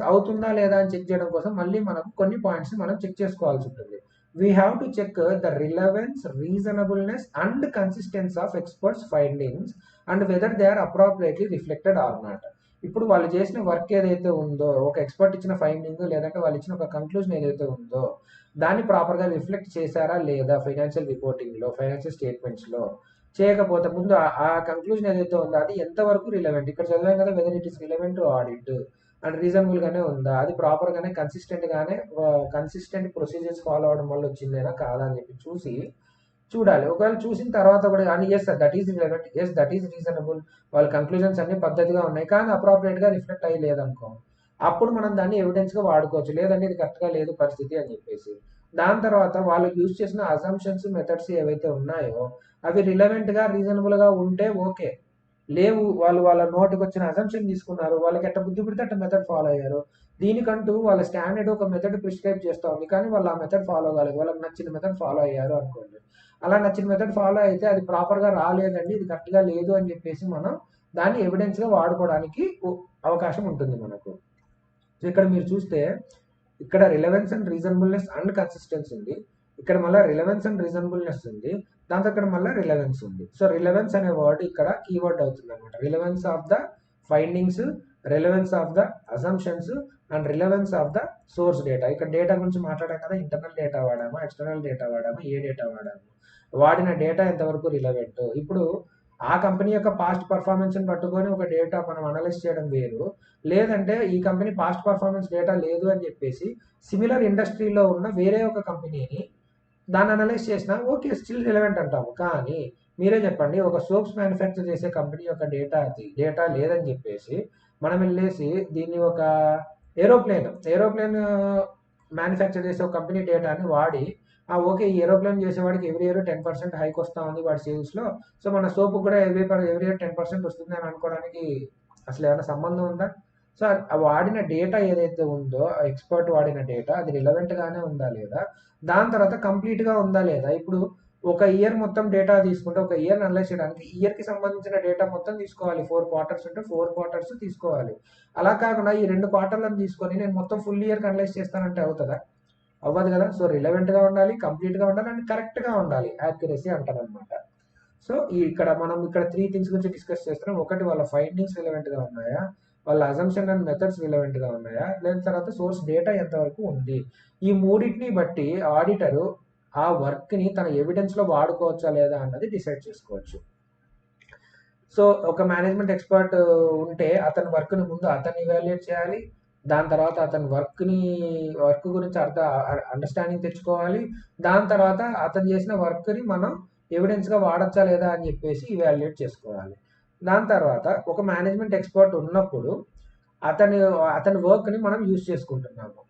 అవుతుందా లేదా అని చెక్ చేయడం కోసం మళ్ళీ మనకు కొన్ని పాయింట్స్ మనం చెక్ చేసుకోవాల్సి ఉంటుంది. We have to check the relevance, reasonableness and consistence of experts findings and whether they are appropriately reflected or not. ఇప్పుడు వాళ్ళు చేసిన వర్క్ ఏదైతే ఉందో, ఒక ఎక్స్పర్ట్ ఇచ్చిన ఫైండింగ్ లేదంటే వాళ్ళు ఇచ్చిన ఒక కంక్లూజన్ ఏదైతే ఉందో, దాన్ని ప్రాపర్‌గా రిఫ్లెక్ట్ చేశారా లేదా ఫైనాన్షియల్ రిపోర్టింగ్‌లో, ఫైనాన్షియల్ స్టేట్మెంట్స్‌లో. చేయకపోతే ముందు ఆ కంక్లూజన్ ఏదైతే ఉందో అది ఎంతవరకు రిలవెంట్. ఇక్కడ చదివాం కదా weather it is relevant to audit. And reasonable గానే ఉందా? అది ప్రాపర్ గానే కన్సిస్టెంట్ గానే కన్సిస్టెంట్ ప్రొసీజర్స్ ఫాలో అవ్వడం వల్ల వచ్చిందేనా కాదా అని చెప్పి చూసి చూడాలి. ఒకవేళ చూసిన తర్వాత కూడా అని yes that is relevant. Yes that is reasonable. వాళ్ళ కంక్లూజన్స్ అన్ని పద్ధతిగా ఉన్నాయి. కానీ అప్రోప్రియేట్ గా రిఫ్లెక్ట్ అయ్యి లేదనుకో. అప్పుడు మనం దాన్ని ఎవిడెన్స్ గా వాడుకోవచ్చు. లేదండి ఇది కరెక్ట్ గా లేదు పరిస్థితి అని చెప్పేసి. దాని తర్వాత వాళ్ళు యూజ్ చేసిన అజంప్షన్స్, మెథడ్స్ ఏవైతే ఉన్నాయో అవి రిలవెంట్ గా, రీజనబుల్ గా ఉంటే ఓకే. లేవు, వాళ్ళు వాళ్ళ నోటికి వచ్చిన అజంప్షన్ తీసుకున్నారు, వాళ్ళకి ఎట్ట బుద్ధి పుడితే అట్ట మెథడ్ ఫాలో అయ్యారు. దీనికంటూ వాళ్ళ స్టాండర్డ్ ఒక మెథడ్ ప్రిస్క్రైబ్ చేస్తూ ఉంది, కానీ వాళ్ళు ఆ మెథడ్ ఫాలో కాలేదు, వాళ్ళకి నచ్చిన మెథడ్ ఫాలో అయ్యారు అనుకోండి. అలా నచ్చిన మెథడ్ ఫాలో అయితే అది ప్రాపర్గా రాలేదండి, ఇది కరెక్ట్గా లేదు అని చెప్పేసి మనం దాన్ని ఎవిడెన్స్గా వాడుకోవడానికి అవకాశం ఉంటుంది మనకు. సో ఇక్కడ మీరు చూస్తే ఇక్కడ relevance and reasonableness and consistency ఉంది, ఇక్కడ మళ్ళీ రిలవెన్స్ అండ్ రీజనబుల్నెస్ ఉంది, దాంతో ఇక్కడ మళ్ళీ రిలవెన్స్ ఉంది. సో రిలవెన్స్ అనే వర్డ్ ఇక్కడ కీవర్డ్ అవుతుంది అనమాట. Relevance of the findings, relevance of the assumptions and relevance of the source data. ఇక్కడ డేటా గురించి మాట్లాడాం కదా, ఇంటర్నల్ డేటా వాడామా, ఎక్స్టర్నల్ డేటా వాడామా, ఏ డేటా వాడాము, వాడిన డేటా ఎంతవరకు రిలవెంట్. ఇప్పుడు ఆ కంపెనీ యొక్క పాస్ట్ పర్ఫార్మెన్స్ని పట్టుకొని ఒక డేటా మనం అనలైజ్ చేయడం వేరు, లేదంటే ఈ కంపెనీ పాస్ట్ పర్ఫార్మెన్స్ డేటా లేదు అని చెప్పేసి సిమిలర్ ఇండస్ట్రీలో ఉన్న వేరే ఒక కంపెనీని దాన్ని అనలైజ్ చేసినా ఓకే స్టిల్ రిలవెంట్ అంటాము. కానీ మీరే చెప్పండి, ఒక సోప్స్ మ్యానుఫ్యాక్చర్ చేసే కంపెనీ యొక్క డేటా లేదని చెప్పేసి మనం వెళ్ళేసి దీన్ని ఒక ఏరోప్లేన్ మ్యానుఫ్యాక్చర్ చేసే ఒక కంపెనీ డేటాని వాడి ఓకే ఈ ఏరోప్లేన్ చేసేవాడికి ఎవ్రీ ఇయర్ 10% హైక్ వస్తూ ఉంది వాడి సేల్స్లో, సో మన సోప్ కూడా ఎవ్రీ ఇయర్ 10% వస్తుంది అని అనుకోవడానికి అసలు ఏమైనా సంబంధం ఉందా? సో వాడిన డేటా ఏదైతే ఉందో, ఎక్స్పర్ట్ వాడిన డేటా అది రిలవెంట్గానే ఉందా లేదా, దాని తర్వాత కంప్లీట్గా ఉందా లేదా. ఇప్పుడు ఒక ఇయర్ మొత్తం డేటా తీసుకుంటే ఒక ఇయర్ అనలైజ్ చేయడానికి ఇయర్కి సంబంధించిన డేటా మొత్తం తీసుకోవాలి, 4 క్వార్టర్స్ ఉంటే 4 క్వార్టర్స్ తీసుకోవాలి. అలా కాకుండా ఈ 2 క్వార్టర్లను తీసుకొని నేను మొత్తం ఫుల్ ఇయర్కి అనలైజ్ చేస్తానంటే అవుతుందా? అవ్వదు కదా. సో రిలవెంట్గా ఉండాలి, కంప్లీట్గా ఉండాలి అండ్ కరెక్ట్గా ఉండాలి, యాక్యురసీ అంటారు అనమాట. సో ఇక్కడ మనం 3 థింగ్స్ గురించి డిస్కస్ చేస్తున్నాం. ఒకటి వాళ్ళ ఫైండింగ్స్ రిలవెంట్గా ఉన్నాయా, వాళ్ళ అజంప్షన్ అండ్ మెథడ్స్ రిలవెంట్గా ఉన్నాయా, లేదా తర్వాత సోర్స్ డేటా ఎంతవరకు ఉంది. ఈ మూడింటిని బట్టి ఆడిటరు ఆ వర్క్ని తన ఎవిడెన్స్లో వాడుకోవచ్చా లేదా అన్నది డిసైడ్ చేసుకోవచ్చు. సో ఒక మేనేజ్మెంట్ ఎక్స్పర్ట్ ఉంటే అతని వర్క్ని ముందు అతన్ని ఇవాల్యుయేట్ చేయాలి, దాని తర్వాత అతని వర్క్ గురించి అండర్స్టాండింగ్ తెచ్చుకోవాలి, దాని తర్వాత అతను చేసిన వర్క్ని మనం ఎవిడెన్స్గా వాడచ్చా లేదా అని చెప్పేసి ఇవాల్యుయేట్ చేసుకోవాలి. దాని తర్వాత ఒక మేనేజ్మెంట్ ఎక్స్పర్ట్ ఉన్నప్పుడు అతని వర్క్ని మనం యూజ్ చేసుకుంటున్నాము,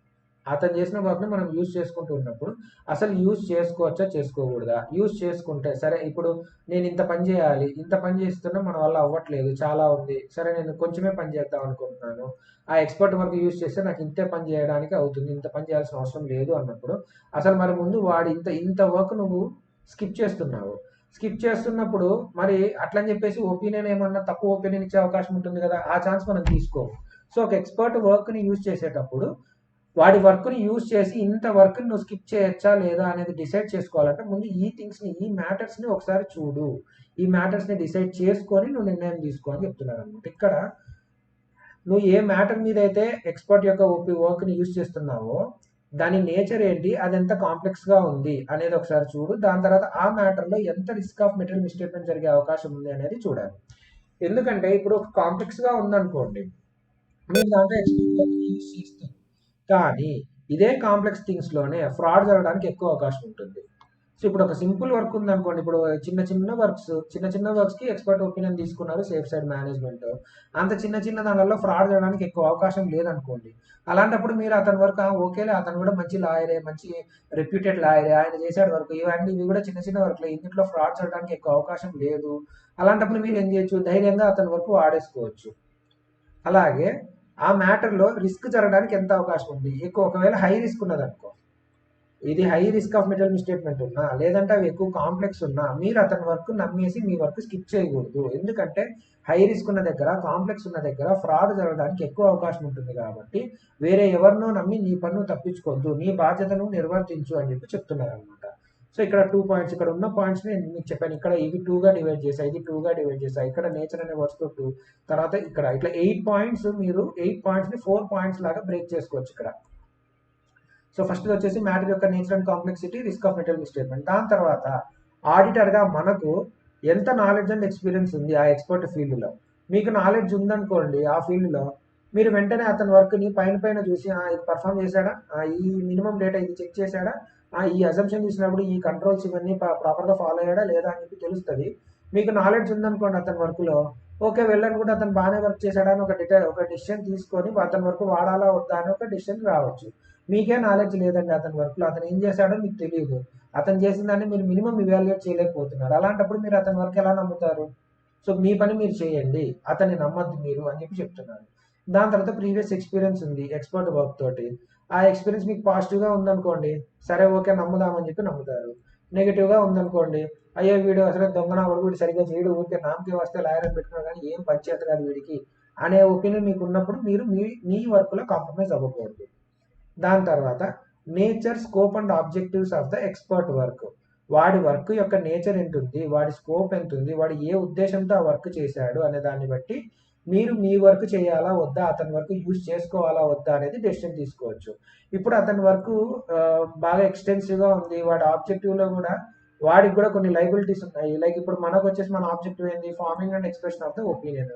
అతను చేసిన వర్క్ని మనం యూజ్ చేసుకుంటూ ఉన్నప్పుడు అసలు యూజ్ చేసుకోవచ్చా చేసుకోకూడదా. యూజ్ చేసుకుంటే సరే, ఇప్పుడు నేను ఇంత పని చేయాలి, ఇంత పని చేస్తున్నా మన వల్ల అవ్వట్లేదు, చాలా ఉంది, సరే నేను కొంచెమే పని చేద్దాం అనుకుంటున్నాను, ఆ ఎక్స్పర్ట్ వర్క్ యూజ్ చేస్తే నాకు ఇంతే పని చేయడానికి అవుతుంది, ఇంత పని చేయాల్సిన అవసరం లేదు అన్నప్పుడు అసలు మరి ముందు వాడి ఇంత వర్క్ నువ్వు స్కిప్ చేస్తున్నప్పుడు మరి అట్లని చెప్పేసి ఒపీనియన్ ఏమన్నా తక్కువ ఒపీనియన్ ఇచ్చే అవకాశం ఉంటుంది కదా, ఆ ఛాన్స్ మనం తీసుకోము. సో ఒక ఎక్స్పర్ట్ వర్క్ని యూజ్ చేసేటప్పుడు వాడి వర్క్ని యూజ్ చేసి ఇంత వర్క్ని నువ్వు స్కిప్ చేయొచ్చా లేదా అనేది డిసైడ్ చేసుకోవాలంటే ముందు ఈ మ్యాటర్స్ని ఒకసారి చూడు, ఈ మ్యాటర్స్ని డిసైడ్ చేసుకొని నువ్వు నిర్ణయం తీసుకో అని చెప్తున్నారు అనమాట. ఇక్కడ నువ్వు ఏ మ్యాటర్ మీద అయితే ఎక్స్పర్ట్ యొక్క వర్క్ని యూజ్ చేస్తున్నావో దాని నేచర్ ఏంటి, అది ఎంత కాంప్లెక్స్గా ఉంది అనేది ఒకసారి చూడు. దాని తర్వాత ఆ మ్యాటర్లో ఎంత రిస్క్ ఆఫ్ మెటీరియల్ మిస్టేక్మెంట్ జరిగే అవకాశం ఉంది అనేది చూడాలి. ఎందుకంటే ఇప్పుడు ఒక కాంప్లెక్స్గా ఉందనుకోండి, మీరు దాంట్లో ఎక్స్పర్ట్ వర్క్ని యూజ్ చేస్తారు, కానీ ఇదే కాంప్లెక్స్ థింగ్స్లోనే ఫ్రాడ్ జరగడానికి ఎక్కువ అవకాశం ఉంటుంది. సో ఇప్పుడు ఒక సింపుల్ వర్క్ ఉందనుకోండి, ఇప్పుడు చిన్న వర్క్స్కి ఎక్స్పర్ట్ ఒపీనియన్ తీసుకున్నారు సేఫ్ సైడ్ మేనేజ్మెంట్, అంత చిన్న దానిలో ఫ్రాడ్ చేయడానికి ఎక్కువ అవకాశం లేదనుకోండి. అలాంటప్పుడు మీరు అతని వర్క్ ఓకేలే, అతను కూడా మంచి లాయరే, మంచి రెప్యూటెడ్ లాయరే, ఆయన చేసాడు వర్క్, ఇవి కూడా చిన్న వర్క్లే, ఇందులో ఫ్రాడ్ చేయడానికి ఎక్కువ అవకాశం లేదు. అలాంటప్పుడు మీరు ఏం చేయొచ్చు, ధైర్యంగా అతని వరకు వాడేసుకోవచ్చు. అలాగే ఆ మ్యాటర్లో రిస్క్ జరగడానికి ఎంత అవకాశం ఉంది, ఒకవేళ హై రిస్క్ ఉన్నదనుకో, ఇది హై రిస్క్ ఆఫ్ మెటీరియల్ మిస్టేక్మెంట్ ఉన్నా లేదంటే అవి ఎక్కువ కాంప్లెక్స్ ఉన్నా మీరు అతని వర్క్ నమ్మేసి మీ వర్క్ స్కిప్ చేయకూడదు. ఎందుకంటే హై రిస్క్ ఉన్న దగ్గర, కాంప్లెక్స్ ఉన్న దగ్గర ఫ్రాడ్ జరగడానికి ఎక్కువ అవకాశం ఉంటుంది. కాబట్టి వేరే ఎవరినో నమ్మి నీ పన్ను తప్పించుకోవద్దు, నీ బాధ్యతను నిర్వర్తించు అని చెప్తున్నారు అనమాట. సో ఇక్కడ 2 పాయింట్స్, ఇక్కడ ఉన్న పాయింట్స్ నేను మీకు చెప్పాను, ఇక్కడ ఇవి 2గా డివైడ్ చేశాను, ఇది 2గా డివైడ్ చేశాను, ఇక్కడ నేచర్ అనే వర్డ్స్తో 2, తర్వాత ఇక్కడ ఇట్లా 8 పాయింట్స్, మీరు 8 పాయింట్స్ని 4 పాయింట్స్ లాగా బ్రేక్ చేసుకోవచ్చు ఇక్కడ. సో ఫస్ట్ వచ్చేసి మ్యాటర్ యొక్క nature and complexity, risk of material misstatement. దాని తర్వాత ఆడిటర్గా మనకు ఎంత నాలెడ్జ్ అండ్ ఎక్స్పీరియన్స్ ఉంది ఆ ఎక్స్పర్ట్ ఫీల్డ్లో. మీకు నాలెడ్జ్ ఉందనుకోండి ఆ ఫీల్డ్లో, మీరు వెంటనే అతని వర్క్ని పైన చూసి ఇది పర్ఫామ్ చేశాడా, ఈ మినిమం డేటా ఇది చెక్ చేశాడా, ఈ అజంప్షన్ తీసినప్పుడు ఈ కంట్రోల్స్ ఇవన్నీ ప్రాపర్గా ఫాలో అయ్యాడా లేదా అని చెప్పి తెలుస్తుంది. మీకు నాలెడ్జ్ ఉందనుకోండి అతని వర్క్లో, ఓకే వెళ్ళని కూడా అతను బాగానే వర్క్ చేశాడా అని ఒక డిసిషన్ తీసుకొని అతని వర్క్ వాడాలా వద్దా అని ఒక డిసిషన్ రావచ్చు. మీకే నాలెడ్జ్ లేదండి అతని వర్క్లో, అతను ఏం చేశాడో మీకు తెలియదు, అతను చేసిన దాన్ని మీరు మినిమం ఇవాల్యుయేట్ చేయలేకపోతున్నారు. అలాంటప్పుడు మీరు అతని వర్క్ ఎలా నమ్ముతారు? సో మీ పని మీరు చేయండి, అతన్ని నమ్మద్దు మీరు అని చెప్పి చెప్తున్నారు. దాని తర్వాత ప్రీవియస్ ఎక్స్పీరియన్స్ ఉంది ఎక్స్పర్ట్ వర్క్ తోటి, ఆ ఎక్స్పీరియన్స్ మీకు పాజిటివ్గా ఉందనుకోండి, సరే ఓకే నమ్ముదామని చెప్పి నమ్ముతారు. నెగిటివ్గా ఉందనుకోండి, అయ్యో వీడు అసలు దొంగన వాడు, వీడు సరిగ్గా చేయడు, ఊరికే నామకే వస్తే లాయర్ పెట్టుకున్నా కానీ ఏం పంచాయతీ కాదు వీడికి అనే ఒపీనియన్ మీకు ఉన్నప్పుడు మీరు మీ వర్క్లో కాంప్రమైజ్ అవ్వకూడదు. దాని తర్వాత nature, scope and objectives of the expert work. వాడి వర్క్ యొక్క నేచర్ ఎంత ఉంది, వాడి స్కోప్ ఎంత ఉంది, వాడు ఏ ఉద్దేశంతో ఆ వర్క్ చేశాడు అనే దాన్ని బట్టి మీరు మీ వర్క్ చేయాలా వద్దా, అతని వర్క్ యూజ్ చేసుకోవాలా వద్దా అనేది డెసిషన్ తీసుకోవచ్చు. ఇప్పుడు అతని వర్క్ బాగా ఎక్స్టెన్సివ్గా ఉంది, వాడి ఆబ్జెక్టివ్లో కూడా వాడికి కూడా కొన్ని లైబిలిటీస్ ఉన్నాయి. లైక్ ఇప్పుడు మనకు వచ్చేసి మన ఆబ్జెక్టివ్ ఏంది, farming and expression of the opinion.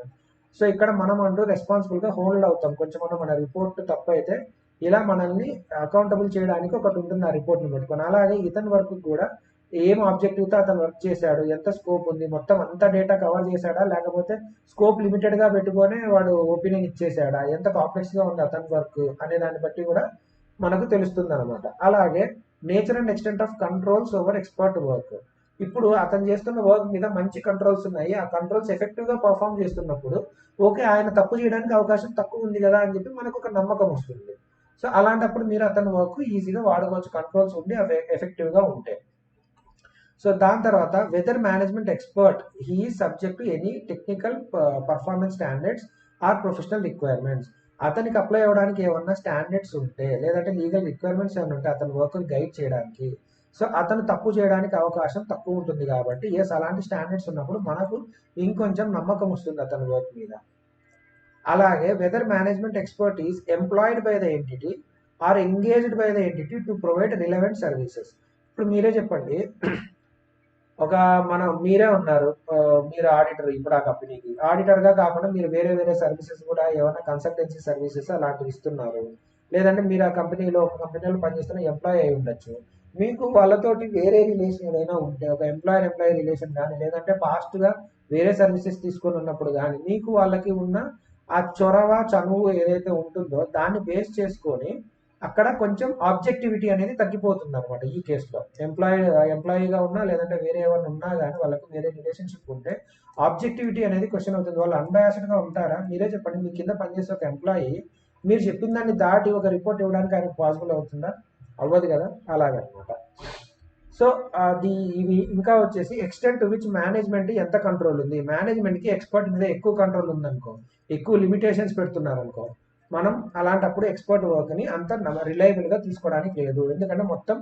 So ఇక్కడ మనం అంటూ రెస్పాన్సిబుల్గా హోల్డ్ అవుతాం. కొంచెం మన రిపోర్ట్ తప్పు అయితే ఇలా మనల్ని అకౌంటబుల్ చేయడానికి ఒకటి ఉంటుంది ఆ రిపోర్ట్ని పెట్టుకొని. అలాగే ఇతని వర్క్ కూడా ఏం ఆబ్జెక్టివ్తో అతను వర్క్ చేశాడు, ఎంత స్కోప్ ఉంది, మొత్తం అంత డేటా కవర్ చేశాడా, లేకపోతే స్కోప్ లిమిటెడ్గా పెట్టుకొని వాడు ఒపీనియన్ ఇచ్చేసాడా, ఎంత కాంప్లెక్స్గా ఉంది అతని వర్క్ అనే దాన్ని బట్టి కూడా మనకు తెలుస్తుంది అనమాట. అలాగే nature and extent of controls over expert work. ఇప్పుడు అతను చేస్తున్న వర్క్ మీద మంచి కంట్రోల్స్ ఉన్నాయి, ఆ కంట్రోల్స్ ఎఫెక్టివ్గా పర్ఫామ్ చేస్తున్నప్పుడు ఓకే ఆయన తప్పు చేయడానికి అవకాశం తక్కువ ఉంది కదా అని చెప్పి మనకు ఒక నమ్మకం వస్తుంది. సో అలాంటప్పుడు మీరు అతని వర్క్ ఈజీగా వాడుకోవచ్చు, కంట్రోల్స్ ఉండి అవి ఎఫెక్టివ్గా ఉంటాయి. సో దాని తర్వాత whether management expert he is subject to any technical performance standards or professional requirements. అతనికి అప్లై అవ్వడానికి ఏమన్నా స్టాండర్డ్స్ ఉంటే లేదంటే లీగల్ రిక్వైర్మెంట్స్ ఏమైనా ఉంటే అతని వర్క్ గైడ్ చేయడానికి, సో అతను తప్పు చేయడానికి అవకాశం తక్కువ ఉంటుంది. కాబట్టి ఎస్ అలాంటి స్టాండర్డ్స్ ఉన్నప్పుడు మనకు ఇంకొంచెం నమ్మకం వస్తుంది అతని వర్క్ మీద. అలాగే whether management expert is employed by the entity or engaged by the entity to provide relevant services. ఇప్పుడు మీరే చెప్పండి, ఒక మీరే ఉన్నారు, మీరు ఆడిటర్, ఇప్పుడు ఆ కంపెనీకి ఆడిటర్గా కాకుండా మీరు వేరే వేరే సర్వీసెస్ కూడా ఏమైనా కన్సల్టెన్సీ సర్వీసెస్ అలాంటివి ఇస్తున్నారు, లేదంటే మీరు ఆ కంపెనీలో ఒక కంపెనీలో పనిచేస్తున్న ఎంప్లాయీ అయి ఉండొచ్చు. మీకు వాళ్ళతోటి వేరే రిలేషన్ ఏదైనా ఉంటే, ఒక ఎంప్లాయీ రిలేషన్ కానీ, లేదంటే పాస్ట్గా వేరే సర్వీసెస్ తీసుకొని ఉన్నప్పుడు కానీ మీకు వాళ్ళకి ఉన్న ఆ చొరవ చనువు ఏదైతే ఉంటుందో దాన్ని బేస్ చేసుకొని అక్కడ కొంచెం ఆబ్జెక్టివిటీ అనేది తగ్గిపోతుంది అనమాట. ఈ కేసులో ఎంప్లాయీగా ఉన్నా లేదంటే వేరే ఎవరైనా ఉన్నా కానీ వాళ్ళకు వేరే రిలేషన్షిప్ ఉంటే ఆబ్జెక్టివిటీ అనేది క్వశ్చన్ అవుతుంది. వాళ్ళు అన్బయాస్డ్గా ఉంటారా, మీరే చెప్పండి. మీ కింద పనిచేసే ఒక ఎంప్లాయీ మీరు చెప్పిన దాన్ని దాటి ఒక రిపోర్ట్ ఇవ్వడానికి ఆయనకు పాసిబుల్ అవుతుందా? అవ్వదు కదా. అలాగనమాట. సో ఇవి ఇంకా వచ్చేసి ఎక్స్టెంట్ టు విచ్ మేనేజ్మెంట్ ఎంత కంట్రోల్ ఉంది. మేనేజ్మెంట్కి ఎక్స్పర్ట్ మీద ఎక్కువ కంట్రోల్ ఉందనుకో, ఎక్కువ లిమిటేషన్స్ పెడుతున్నారనుకో, మనం అలాంటప్పుడు ఎక్స్పర్ట్ వర్క్ని అంత రిలయబుల్గా తీసుకోవడానికి లేదు. ఎందుకంటే మొత్తం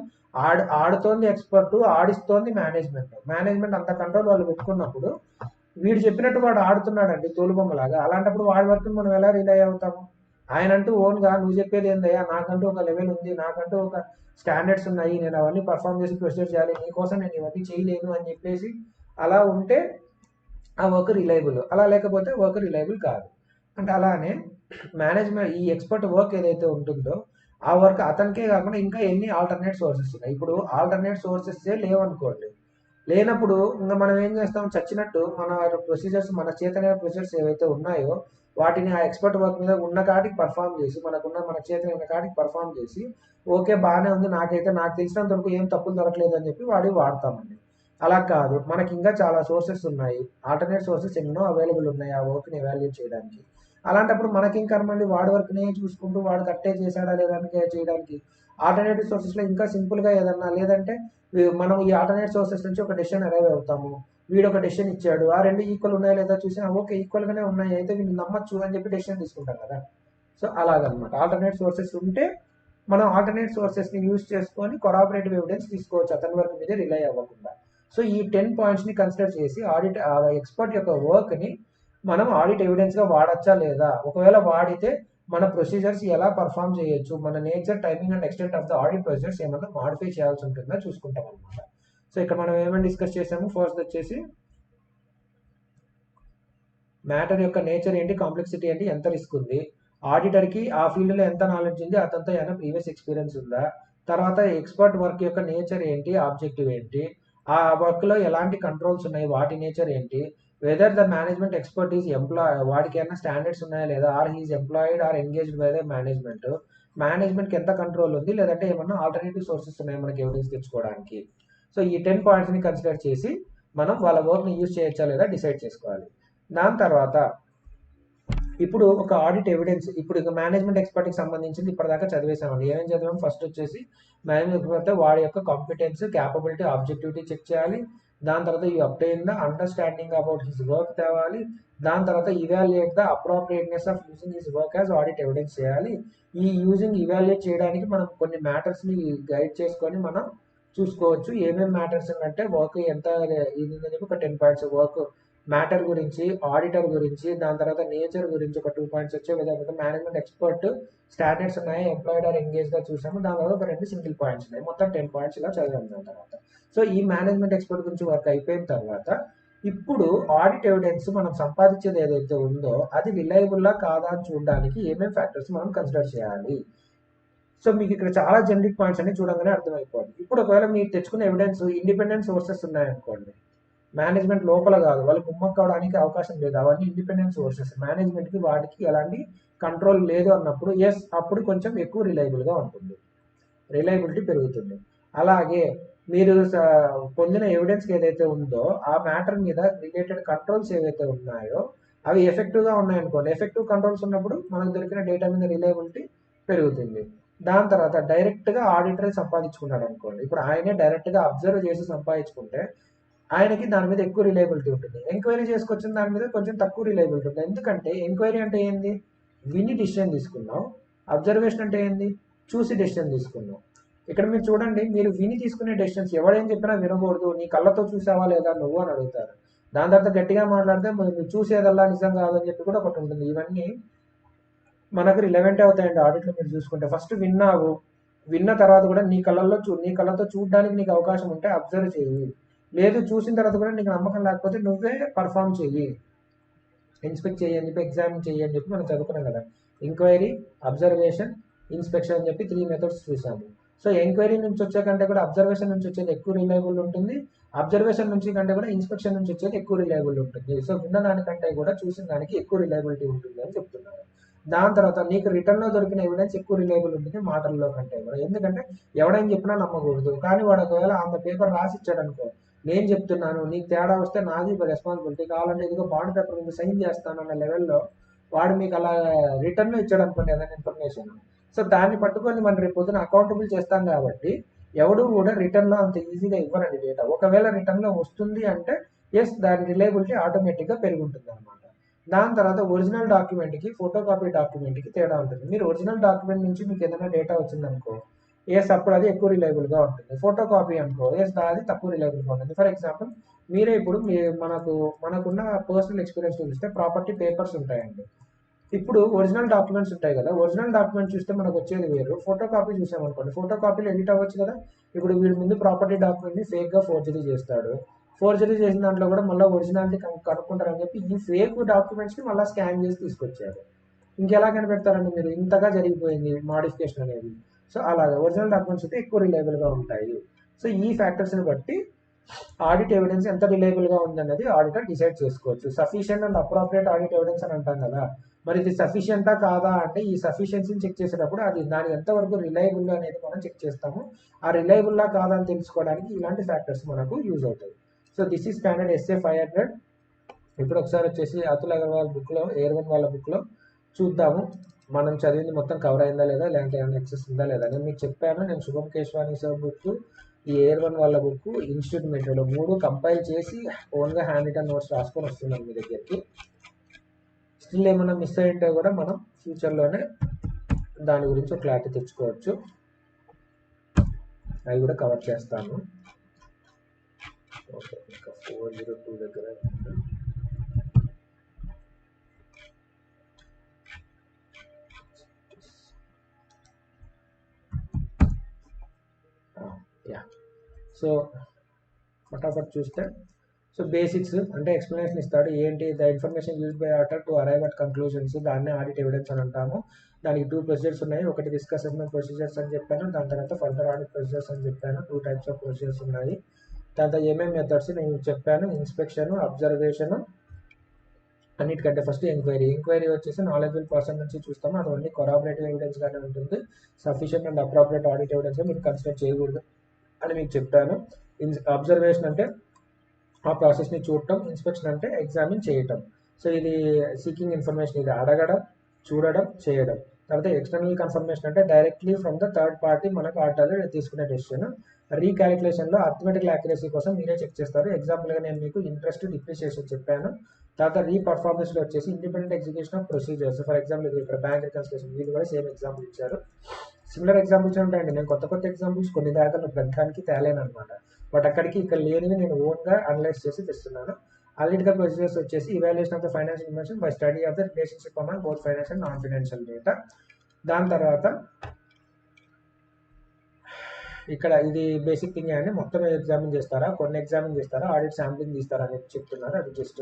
ఆడుతోంది ఎక్స్పర్ట్, ఆడిస్తోంది మేనేజ్మెంట్ అంత కంట్రోల్ వాళ్ళు పెట్టుకున్నప్పుడు వీడు చెప్పినట్టు వాడు ఆడుతున్నాడండి తోలుబొమ్మలాగా. అలాంటప్పుడు వాడి వర్క్ని మనం ఎలా రిలై అవుతాము? ఆయన అంటూ ఓన్గా నువ్వు చెప్పేది ఏందయ్యా, నాకంటూ ఒక లెవెల్ ఉంది, నాకంటూ ఒక స్టాండర్డ్స్ ఉన్నాయి, నేను అవన్నీ పర్ఫామ్ చేసి ప్రొసీజర్ చేయాలి, నీకోసం నేను ఇవన్నీ చేయలేను అని చెప్పేసి అలా ఉంటే ఆ వర్క్ రిలయబుల్, అలా లేకపోతే వర్క్ రిలయబుల్ కాదు. అంటే అలానే మేనేజ్మెంట్ ఈ ఎక్స్పర్ట్ వర్క్ ఏదైతే ఉంటుందో ఆ వర్క్ అతనికే కాకుండా ఇంకా ఎన్ని ఆల్టర్నేట్ సోర్సెస్ ఉన్నాయి. ఇప్పుడు ఆల్టర్నేట్ సోర్సెస్ లేవనుకోండి, లేనప్పుడు ఇంకా మనం ఏం చేస్తాం, చచ్చినట్టు మన ప్రొసీజర్స్, మన చేతనైన ప్రొసీజర్స్ ఏవైతే ఉన్నాయో వాటిని ఆ ఎక్స్పర్ట్ వర్క్ మీద ఉన్న కాటికి పర్ఫామ్ చేసి, మన చేతనైన కాటికి పర్ఫామ్ చేసి ఓకే బాగానే ఉంది, నాకు తెలిసినంత వరకు ఏం తప్పులు దొరకలేదు అని చెప్పి వాడతామండి. అలా కాదు, మనకి ఇంకా చాలా సోర్సెస్ ఉన్నాయి, ఆల్టర్నేట్ సోర్సెస్ ఎన్నో అవైలబుల్ ఉన్నాయి ఆ వర్క్ని ఎవాల్యుయేట్ చేయడానికి. అలాంటప్పుడు మనకి ఇంకా మళ్ళీ వాడి వర్క్ని చూసుకుంటూ వాడు కట్టే చేశాడా లేదా చేయడానికి ఆల్టర్నేటివ్ సోర్సెస్లో ఇంకా సింపుల్గా ఏదన్నా, లేదంటే మనం ఈ ఆల్టర్నేట్ సోర్సెస్ నుంచి ఒక డెసిషన్ అరైవ్ అవుతాము. వీడు ఒక డెసిషన్ ఇచ్చాడు, ఆ రెండు ఈక్వల్ ఉన్నాయా లేదా చూసినా ఓకే ఈక్వల్గానే ఉన్నాయి, అయితే వీళ్ళు నమ్మచ్చు అని చెప్పి డెసిషన్ తీసుకుంటాం కదా. సో అలాగనమాట. ఆల్టర్నేట్ సోర్సెస్ ఉంటే మనం ఆల్టర్నేట్ సోర్సెస్ని యూజ్ చేసుకొని కొరాబరేటివ్ ఎవిడెన్స్ తీసుకోవచ్చు అతని వర్క్ మీద రిలై అవ్వకుండా. సో ఈ 10 పాయింట్స్ని కన్సిడర్ చేసి ఎక్స్పర్ట్ యొక్క వర్క్ని మనం ఆడిట్ ఎవిడెన్స్గా వాడచ్చా లేదా, ఒకవేళ వాడితే మన ప్రొసీజర్స్ ఎలా పర్ఫామ్ చేయొచ్చు, మన nature, timing and extent of the audit procedures ఏమన్నా మాడిఫై చేయాల్సి ఉంటుందా చూసుకుంటాం అనమాట. సో ఇక్కడ మనం ఏమైనా డిస్కస్ చేసాము, ఫస్ట్ వచ్చేసి మ్యాటర్ యొక్క నేచర్ ఏంటి, కాంప్లెక్సిటీ ఏంటి, ఎంత రిస్క్ ఉంది, ఆడిటర్కి ఆ ఫీల్డ్లో ఎంత నాలెడ్జ్ ఉంది, అతనితో ఏమైనా ప్రీవియస్ ఎక్స్పీరియన్స్ ఉందా, తర్వాత ఎక్స్పర్ట్ వర్క్ యొక్క నేచర్ ఏంటి, ఆబ్జెక్టివ్ ఏంటి, ఆ వర్క్లో ఎలాంటి కంట్రోల్స్ ఉన్నాయి, వాటి నేచర్ ఏంటి, whether the management expert is వాడికి ఏమైనా స్టాండర్డ్స్ ఉన్నాయా లేదా, or he is employed or engaged by the మేనేజ్మెంట్కి ఎంత కంట్రోల్ ఉంది, లేదంటే ఏమన్నా ఆల్టర్నేటివ్ సోర్సెస్ ఉన్నాయి మనకి ఎవిడెన్స్ తెచ్చుకోవడానికి. సో ఈ 10 పాయింట్స్ని కన్సిడర్ చేసి మనం వాళ్ళ వర్క్ని యూజ్ చేయొచ్చా లేదా డిసైడ్ చేసుకోవాలి. దాని తర్వాత ఇప్పుడు ఒక ఆడిట్ ఎవిడెన్స్, ఇప్పుడు ఇక మేనేజ్మెంట్ ఎక్స్పర్ట్కి సంబంధించింది ఇప్పటిదాకా చదివేసామండి. ఏమేం చదివాం? ఫస్ట్ వచ్చేసి మేనేజ్మెంట్ ఎక్స్పర్ట్ వాడి యొక్క కాంపిటెన్స్, క్యాపబిలిటీ, ఆబ్జెక్టివిటీ చెక్ చేయాలి. దాని తర్వాత you obtain the understanding about his work తేవాలి. దాని తర్వాత evaluate the appropriateness of using his work as audit evidence చేయాలి. ఈ ఇవాల్యుయేట్ చేయడానికి మనం కొన్ని మ్యాటర్స్ని గైడ్ చేసుకొని మనం చూసుకోవచ్చు. ఏమేమి మ్యాటర్స్ అంటే వర్క్ ఎంత ఇది ఉందని చెప్పి ఒక 10 పాయింట్స్, వర్క్ మ్యాటర్ గురించి, ఆడిటర్ గురించి, దాని తర్వాత నేచర్ గురించి ఒక 2 పాయింట్స్ వచ్చే విధంగా మేనేజ్మెంట్ ఎక్స్పర్ట్ స్టాండర్డ్స్ ఉన్నాయి, ఎంప్లాయిడ్ ఆర్ ఎంగేజ్గా చూసాము. దాని తర్వాత ఒక 2 సింగిల్ పాయింట్స్ ఉన్నాయి, మొత్తం 10 పాయింట్స్ ఇలా చదివాము. దాని తర్వాత సో ఈ మేనేజ్మెంట్ ఎక్స్పర్ట్ గురించి వర్క్ అయిపోయిన తర్వాత ఇప్పుడు ఆడిట్ ఎవిడెన్స్ మనం సంపాదించేది ఏదైతే ఉందో అది రిలయబుల్లా కాదా అని చూడడానికి ఏమేమి ఫ్యాక్టర్స్ మనం కన్సిడర్ చేయాలి. సో మీకు ఇక్కడ చాలా జనరిక్ పాయింట్స్ అన్ని చూడంగానే అర్థమైపోతుంది. ఇప్పుడు ఒకవేళ మీరు తెచ్చుకున్న ఎవిడెన్స్ ఇండిపెండెంట్ సోర్సెస్ ఉన్నాయనుకోండి, మేనేజ్మెంట్ లోపల కాదు, వాళ్ళు కుమ్మక్క కావడానికి అవకాశం లేదు, అవన్నీ ఇండిపెండెంట్ సోర్సెస్, మేనేజ్మెంట్కి వాటికి ఎలాంటి కంట్రోల్ లేదు అన్నప్పుడు ఎస్ అప్పుడు కొంచెం ఎక్కువ రిలయబుల్గా ఉంటుంది, రిలయబిలిటీ పెరుగుతుంది. అలాగే మీరు పొందిన ఎవిడెన్స్కి ఏదైతే ఉందో ఆ మ్యాటర్ మీద రిలేటెడ్ కంట్రోల్స్ ఏవైతే ఉన్నాయో అవి ఎఫెక్టివ్గా ఉన్నాయనుకోండి, ఎఫెక్టివ్ కంట్రోల్స్ ఉన్నప్పుడు మనకు దొరికిన డేటా మీద రిలయబిలిటీ పెరుగుతుంది. దాని తర్వాత డైరెక్ట్గా ఆడిటర్ సంపాదించుకున్నాడు అనుకోండి, ఇప్పుడు ఆయనే డైరెక్ట్గా అబ్జర్వ్ చేసి సంపాదించుకుంటే ఆయనకి దాని మీద ఎక్కువ రిలయబిలిటీ ఉంటుంది. ఎంక్వైరీ చేసుకొచ్చిన దాని మీద కొంచెం తక్కువ రిలయబిలిటీ ఉంటుంది. ఎందుకంటే ఎంక్వైరీ అంటే ఏంది? విని డిసిషన్ తీసుకున్నాం. అబ్జర్వేషన్ అంటే ఏంది? చూసి డెసిషన్ తీసుకున్నాం. ఇక్కడ మీరు చూడండి, మీరు విని తీసుకునే డెసిషన్స్ ఎవడేం చెప్పినా వినకూడదు, నీ కళ్ళతో చూసావా లేదా నువ్వు అని అడుగుతారు. దాని తర్వాత గట్టిగా మాట్లాడితే మీరు చూసేదల్లా నిజం కాదని చెప్పి కూడా ఒకటి ఉంటుంది. ఇవన్నీ మనకు రిలవెంట్ అవుతాయండి ఆడిట్లో. మీరు చూసుకుంటే ఫస్ట్ విన్నావు, విన్న తర్వాత కూడా నీ కళ్ళతో చూడడానికి నీకు అవకాశం ఉంటే అబ్జర్వ్ చేయి, లేదు చూసిన తర్వాత కూడా నీకు నమ్మకం లేకపోతే నువ్వే పర్ఫామ్ చెయ్యి, ఇన్స్పెక్ట్ చెయ్యి అని చెప్పి, ఎగ్జామిన్ చెయ్యి అని చెప్పి మనం చదువుకున్నాం కదా. ఎంక్వైరీ, అబ్జర్వేషన్, ఇన్స్పెక్షన్ అని చెప్పి 3 మెథడ్స్ చూసాము. సో ఎంక్వైరీ నుంచి వచ్చే కంటే కూడా అబ్జర్వేషన్ నుంచి వచ్చేది ఎక్కువ రిలయబుల్ ఉంటుంది, అబ్జర్వేషన్ నుంచి కంటే కూడా ఇన్స్పెక్షన్ నుంచి వచ్చేది ఎక్కువ రిలయబుల్ ఉంటుంది. సో విన్న దానికంటే కూడా చూసిన దానికి ఎక్కువ రిలయబిలిటీ ఉంటుంది అని చెప్తున్నారు. దాని తర్వాత నీకు రిటర్న్లో దొరికిన ఎవిడెన్స్ ఎక్కువ రిలయబుల్ ఉంటుంది మాటల్లో కంటే కూడా, ఎందుకంటే ఎవడైనా చెప్పినా నమ్మకూడదు. కానీ వాడు ఒకవేళ అంత పేపర్ రాసి ఇచ్చాడు అనుకో, నేను చెప్తున్నాను నీకు తేడా వస్తే నాది రెస్పాన్సిబిలిటీ, కావాలంటే ఇదిగో బాండ్ పేపర్ మీద సైన్ చేస్తాను అన్న లెవెల్లో వాడు మీకు అలా రిటర్న్లో ఇచ్చాడు అనుకోండి ఏదైనా ఇన్ఫర్మేషన్, సో దాన్ని పట్టుకొని మనం రేపు పొద్దున అకౌంటబుల్ చేస్తాం. కాబట్టి ఎవడు కూడా రిటర్న్లో అంత ఈజీగా ఇవ్వరండి డేటా. ఒకవేళ రిటర్న్లో వస్తుంది అంటే ఎస్ దాని రిలయబిలిటీ ఆటోమేటిక్గా పెరుగుతుంది అనమాట. దాని తర్వాత ఒరిజినల్ డాక్యుమెంట్కి ఫోటో కాపీ డాక్యుమెంట్కి తేడా ఉంటుంది. మీరు ఒరిజినల్ డాక్యుమెంట్ నుంచి మీకు ఏదైనా డేటా వచ్చిందనుకో ఎస్ అప్పుడు అది ఎక్కువ రిలయబుల్గా ఉంటుంది. ఫోటో కాపీ అనుకో ఎస్ అది తక్కువ రిలయబుల్గా ఉంటుంది. ఫర్ ఎగ్జాంపుల్ మీరే ఇప్పుడు మనకున్న పర్సనల్ ఎక్స్పీరియన్స్ చూస్తే ప్రాపర్టీ పేపర్స్ ఉంటాయండి. ఇప్పుడు ఒరిజినల్ డాక్యుమెంట్స్ ఉంటాయి కదా, ఒరిజినల్ డాక్యుమెంట్ చూస్తే మనకు వచ్చేది వేరు, ఫోటో కాపీ చూసామనుకోండి ఫోటో కాపీలో ఎడిట్ అవ్వచ్చు కదా. ఇప్పుడు వీడి ముందు ప్రాపర్టీ డాక్యుమెంట్ని ఫేక్గా ఫోర్జరీ చేస్తాడు, ఫోర్జరీ చేసిన దాంట్లో కూడా మళ్ళీ ఒరిజినాలిటీ కనుక్కుంటారని చెప్పి ఈ ఫేక్ డాక్యుమెంట్స్ని మళ్ళీ స్కాన్ చేసి తీసుకొచ్చారు. ఇంకెలా కనిపెడతారండి మీరు? ఇంతగా జరిగిపోయింది మాడిఫికేషన్ అనేది. సో అలాగే ఒరిజినల్ డాక్యుమెంట్స్ అయితే ఎక్కువ రిలయబుల్గా ఉంటాయి. సో ఈ ఫ్యాక్టర్స్ని బట్టి ఆడిట్ ఎవిడెన్స్ ఎంత రిలయబుల్గా ఉందన్నది ఆడిటర్ డిసైడ్ చేసుకోవచ్చు. Sufficient and appropriate audit evidence అని అంటాం కదా, మరి ఇది సఫిషియంటా కాదా అంటే ఈ సఫిషియన్సీని చెక్ చేసేటప్పుడు అది దాని ఎంతవరకు రిలయబుల్ అనేది మనం చెక్ చేస్తాము. ఆ రిలయబుల్లా కాదా అని తెలుసుకోవడానికి ఇలాంటి ఫ్యాక్టర్స్ మనకు యూజ్ అవుతాయి. So this is standard SA 500. ఇప్పుడు ఒకసారి వచ్చేసి అతుల్ అగర్వాల్ బుక్లో, ఎయిర్1 వాళ్ళ బుక్లో చూద్దాము మనం చదివింది మొత్తం కవర్ అయిందా లేదా, లేదంటే ఏమైనా ఎక్సెస్ ఉందా లేదా. నేను మీకు చెప్పాను, నేను శుభం కేశవాని సార్ బుక్, ఈ ఎయిర్1 వాళ్ళ బుక్, ఇన్స్టిట్యూట్ మెటీరియల్ 3 కంపైల్ చేసి ఓన్గా హ్యాండ్ రిటన్ నోట్స్ రాసుకొని వస్తున్నాం మీ దగ్గరికి. స్టిల్ ఏమైనా మిస్ అయ్యింటే కూడా మనం ఫ్యూచర్లోనే దాని గురించి ఒక క్లారిటీ తెచ్చుకోవచ్చు, అవి కూడా కవర్ చేస్తాను. ఓకే, ఇంకా 402 దగ్గర సో ఫటాఫట్ చూస్తే, సో బేసిక్స్ అంటే ఎక్స్ప్లెనేషన్ ఇస్తాడు, ఏంటి the information use by auditor to arrive at conclusions, దాన్నే ఆడిట్ ఎవిడెన్స్ అని అంటాము. దానికి 2 ప్రొసీజర్స్ ఉన్నాయి, ఒకటి రిస్క్ అసెస్మెంట్ ప్రొసీజర్స్ అని చెప్పాను, దాని తర్వాత ఫర్దర్ ఆడిట్ ప్రొసీజర్స్ అని చెప్పాను. 2 టైప్స్ ఆఫ్ ప్రొసీజర్స్ ఉన్నాయి. దాంతో ఏమేమి మెథడ్స్ నేను చెప్పాను, ఇన్స్పెక్షన్, అబ్జర్వేషన్, అన్నిటికంటే ఫస్ట్ ఎంక్వైరీ వచ్చేసి నాలెడ్జబుల్ పర్సన్ నుంచి చూస్తాము, అది ఓన్లీ కొరాబరేటివ్ ఎవిడెన్స్ గానే ఉంటుంది, sufficient and appropriate audit evidence మీరు కన్సిడర్ చేయకూడదు అని మీకు చెప్పాను. అబ్జర్వేషన్ అంటే ఆ ప్రాసెస్ని చూడటం, ఇన్స్పెక్షన్ అంటే ఎగ్జామిన్ చేయటం. సో ఇది సీకింగ్ ఇన్ఫర్మేషన్, ఇది అడగడం, చూడడం, చేయడం. తర్వాత ఎక్స్టర్నల్ కన్ఫర్మేషన్ అంటే directly from the third party మనకు ఆర్డర్ తీసుకునే డెసిషన్. రీకాలిక్యులేషన్లో అర్థమెటికల్ యాక్యురసీ కోసం మీరే చెక్ చేస్తారు. ఎగ్జాంపుల్గా నేను మీకు ఇంట్రెస్ట్ డిప్రిషియేషన్ చెప్పాను. తర్వాత రీపర్ఫార్మెన్స్లో వచ్చేసి independent execution of procedures. For example ఇది ఇక్కడ బ్యాంక్ రికన్సిలేషన్, వీళ్ళు కూడా సేమ్ ఎగ్జాంపుల్ ఇచ్చారు. సిమిలర్ ఎగ్జాంపుల్స్ ఉంటాయండి. నేను కొత్త ఎగ్జాంపుల్స్ కొన్ని దాకా గ్రంథానికి తేలేను అనమాట. బట్ అక్కడికి ఇక్కడ లేనివి నేను ఓన్గా అనలైజ్ చేసి తెస్తున్నాను. అనలిటికల్ ప్రొసీజర్స్ వచ్చేసి evaluation of the financial information by study of the relationship among both financial and non financial data. దాని తర్వాత ఇక్కడ ఇది బేసిక్ థింగ్ అండి. మొత్తం ఎగ్జామిన్ చేస్తారా, కొన్ని ఎగ్జామిన్ చేస్తారా, ఆడిట్ శాంప్లింగ్ తీస్తారా అని చెప్తున్నారు. అది జస్ట్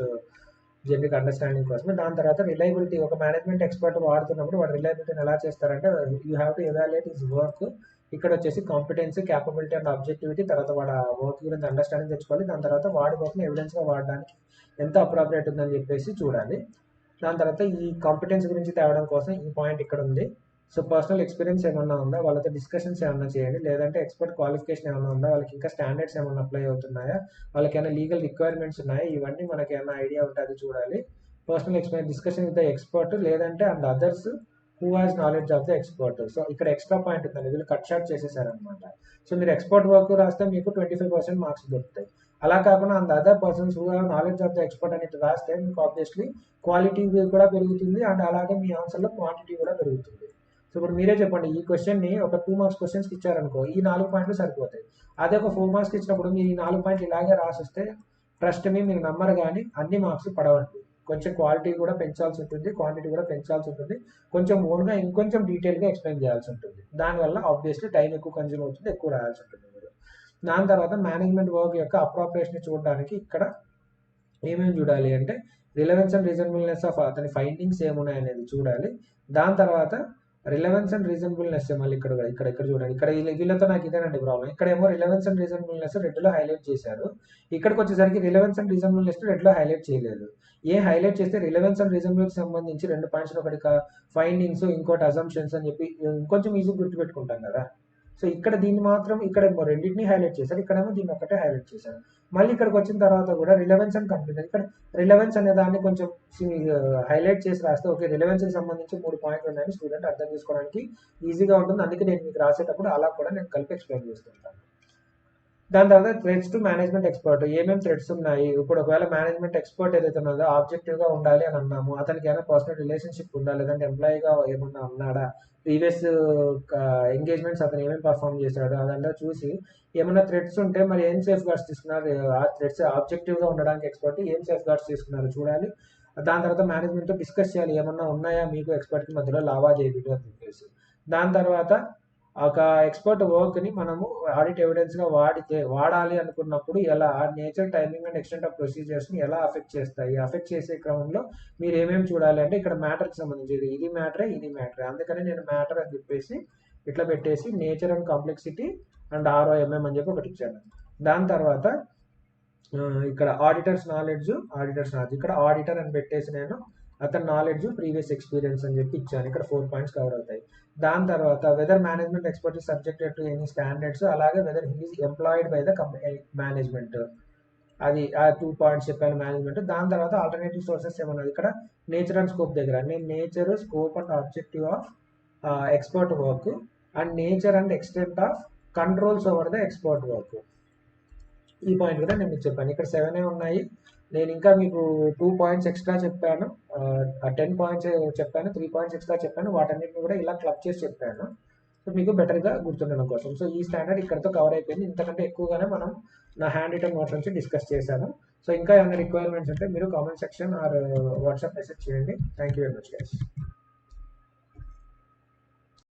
జనరిక్ అండర్స్టాండింగ్ కోసమే. దాని తర్వాత రిలయబిలిటీ, ఒక మేనేజ్మెంట్ ఎక్స్పర్ట్ వాడుతున్నప్పుడు వాడు రిలయబిలిటీని ఎలా చేస్తారంటే you have to evaluate his work. ఇక్కడ వచ్చేసి కాంపిటెన్సీ, క్యాపబిలిటీ అండ్ ఆబ్జెక్టివిటీ. తర్వాత వాడు ఆ వర్క్ గురించి అండర్స్టాండింగ్ తెచ్చుకోవాలి. దాని తర్వాత వాడి వర్క్ని ఎవిడెన్స్గా వాడడానికి ఎంత అప్రాప్రియేట్ ఉందని చెప్పేసి చూడాలి. దాని తర్వాత ఈ కాంపిటెన్స్ గురించి తేవడం కోసం ఈ పాయింట్ ఇక్కడ ఉంది. సో పర్సనల్ ఎక్స్పీరియన్స్ ఏమన్నా ఉందా, వాళ్ళతో డిస్కషన్స్ ఏమన్నా చేయండి. లేదంటే ఎక్స్పర్ట్ క్వాలిఫికేషన్ ఏమన్నా ఉందా, వాళ్ళకి ఇంకా స్టాండర్డ్స్ ఏమన్నా అప్లై అవుతున్నాయా, వాళ్ళకి ఏమైనా లీగల్ రిక్వైర్మెంట్స్ ఉన్నాయా, ఇవన్నీ మనకి ఏమైనా ఐడియా ఉంటే అది చూడాలి. Personal experience, discussion with the expert, లేదంటే and others who has knowledge of the expert. So ఇక్కడ ఎక్స్ట్రా పాయింట్ ఉందండి, వీళ్ళు కట్ షార్ట్ చేసేసారనమాట. సో మీరు ఎక్స్పర్ట్ వర్క్ రాస్తే మీకు 25% మార్క్స్ దొరుకుతాయి. అలా కాకుండా and other persons who have knowledge of the expert అనేది రాస్తే మీకు ఆబ్వియస్లీ క్వాలిటీ కూడా పెరుగుతుంది అండ్ అలాగే మీ ఆన్సర్లో క్వాంటిటీ కూడా పెరుగుతుంది. సో ఇప్పుడు మీరే చెప్పండి, ఈ క్వశ్చన్ని ఒక 2 మార్క్స్ క్వశ్చన్స్కి ఇచ్చారనుకో, ఈ 4 పాయింట్లు సరిపోతాయి. అదే ఒక 4 మార్క్స్కి ఇచ్చినప్పుడు మీరు ఈ 4 పాయింట్లు ఇలాగే రాసిస్తే ట్రస్ట్ మీ, మీరు నమ్మరు కానీ అన్ని మార్క్స్ పడవండి. కొంచెం క్వాలిటీ కూడా పెంచాల్సి ఉంటుంది, క్వాంటిటీ కూడా పెంచాల్సి ఉంటుంది, కొంచెం ఓన్గా ఇంకొంచెం డీటెయిల్గా ఎక్స్ప్లెయిన్ చేయాల్సి ఉంటుంది. దానివల్ల ఆబ్వియస్లీ టైం ఎక్కువ కన్జ్యూమ్ అవుతుంది, ఎక్కువ రాయాల్సి ఉంటుంది మీరు. దాని తర్వాత మేనేజ్మెంట్ వర్క్ యొక్క అప్రాప్రియేషన్ చూడడానికి ఇక్కడ ఏమేమి చూడాలి అంటే రిలవెన్స్ అండ్ రీజనబుల్నెస్ ఆఫ్ అతని ఫైండింగ్స్ ఏమున్నాయి అనేది చూడాలి. దాని తర్వాత రిలవెన్స్ అండ్ రీజనబుల్నెస్ మళ్ళీ ఇక్కడ చూడండి. ఇక్కడ వీళ్ళతో నాకు ఇదేనండి ప్రాబ్లం. ఇక్కడేమో రిలవెన్స్ అండ్ రీజనబుల్నెస్ రెడ్లో హైలైట్ చేశారు. ఇక్కడికి వచ్చేసరికి రిలవెన్స్ అండ్ రీజనబుల్నెస్ రెడ్లో హైలైట్ చేయలేదు. హైలైట్ చేస్తే రిలవెన్స్ అండ్ రీజనబుల్కి సంబంధించి 2 పాయింట్స్, ఒకటి ఫైండింగ్స్, ఇంకోటి అజంప్షన్స్ అని చెప్పి ఇంకొంచెం ఈజీ గుర్తుపెట్టుకుంటాం కదా. సో ఇక్కడ దీన్ని మాత్రం ఇక్కడ రెండింటిని హైలైట్ చేశారు, ఇక్కడేమో దీన్ని ఒకటే హైలైట్ చేశారు. మళ్ళీ ఇక్కడికి వచ్చిన తర్వాత కూడా రిలవెన్స్ అండ్ కంప్లీట్, ఇక్కడ రిలవెన్స్ అనే దాన్ని కొంచెం హైలైట్ చేసి రాస్తే ఓకే రిలవెన్స్కి సంబంధించి 3 పాయింట్లు ఉన్నాయని స్టూడెంట్ అర్థం చేసుకోవడానికి ఈజీగా ఉంటుంది. అందుకే నేను మీకు రాసేటప్పుడు అలా కూడా నేను కలిపి ఎక్స్ప్లెయిన్ చేస్తుంటాను. దాని తర్వాత థ్రెడ్స్ టు మేనేజ్మెంట్ ఎక్స్పర్ట్, ఏమేమి థ్రెడ్స్ ఉన్నాయి. ఇప్పుడు ఒకవేళ మేనేజ్మెంట్ ఎక్స్పర్ట్ ఏదైతే ఉన్నదో ఆబ్జెక్టివ్గా ఉండాలి అని అన్నాము, అతనికి ఏమైనా పర్సనల్ రిలేషన్షిప్ ఉందా, లేదంటే ఎంప్లాయీగా ఏమన్నా ఉన్నాడా, ప్రీవియస్ ఎంగేజ్మెంట్స్ అతను ఏమేమి పర్ఫామ్ చేశాడు అదంతా చూసి ఏమైనా థ్రెడ్స్ ఉంటే మరి ఏం సేఫ్ గార్డ్స్ తీసుకున్నారు, ఆ థ్రెడ్స్ ఆబ్జెక్టివ్గా ఉండడానికి ఎక్స్పర్ట్ ఏం సేఫ్ గార్డ్స్ తీసుకున్నారు చూడాలి. దాని తర్వాత మేనేజ్మెంట్తో డిస్కస్ చేయాలి, ఏమన్నా ఉన్నాయా మీకు ఎక్స్పర్ట్కి మధ్యలో లావాదేవీలు అని చెప్పేసి. దాని తర్వాత ఒక ఎక్స్పర్ట్ వర్క్ని మనము ఆడిట్ ఎవిడెన్స్గా వాడాలి అనుకున్నప్పుడు ఎలా nature, timing and extent of ప్రొసీజర్స్ని ఎలా అఫెక్ట్ చేస్తాయి, అఫెక్ట్ చేసే క్రమంలో మీరు ఏమేమి చూడాలి అంటే ఇక్కడ మ్యాటర్కి సంబంధించి ఇది మ్యాటరే, అందుకని నేను మ్యాటర్ అని చెప్పేసి ఇట్లా పెట్టేసి nature and complexity and ROMM అని చెప్పి ఒకటి ఇచ్చాను. దాని తర్వాత ఇక్కడ ఆడిటర్స్ నాలెడ్జ్, ఇక్కడ ఆడిటర్ అని పెట్టేసి నేను అతని నాలెడ్జ్, ప్రీవియస్ ఎక్స్పీరియన్స్ అని చెప్పి ఇచ్చాను. ఇక్కడ 4 పాయింట్స్ కవర్ అవుతాయి. దాని తర్వాత whether management expert is subjected to any standards, అలాగే whether he is employed by the management, అది ఆ 2 పాయింట్స్ చెప్పాను మేనేజ్మెంట్. దాని తర్వాత ఆల్టర్నేటివ్ సోర్సెస్ ఏమన్నది ఇక్కడ నేచర్ అండ్ స్కోప్ దగ్గర నేను nature, scope and objective of expert work and nature and extent of controls over the expert work, ఈ పాయింట్ కూడా నేను మీకు చెప్పాను. ఇక్కడ 7 ఉన్నాయి. నేను ఇంకా మీకు 2 పాయింట్స్ ఎక్స్ట్రా చెప్పాను, 10 పాయింట్స్ చెప్పాను, 3 పాయింట్స్ ఎక్స్ట్రా చెప్పాను. వాటన్నిటిని కూడా ఇలా క్లబ్ చేసి చెప్పాను, సో మీకు బెటర్గా గుర్తుండడం కోసం. సో ఈ స్టాండర్డ్ ఇక్కడతో కవర్ అయిపోయింది. ఇంతకంటే ఎక్కువగానే మనం నా హ్యాండ్ రిటన్ నోట్స్ నుంచి డిస్కస్ చేశాను. సో ఇంకా ఏమైనా రిక్వైర్మెంట్స్ ఉంటే మీరు comment section or WhatsApp message చేయండి. Thank you very much guys.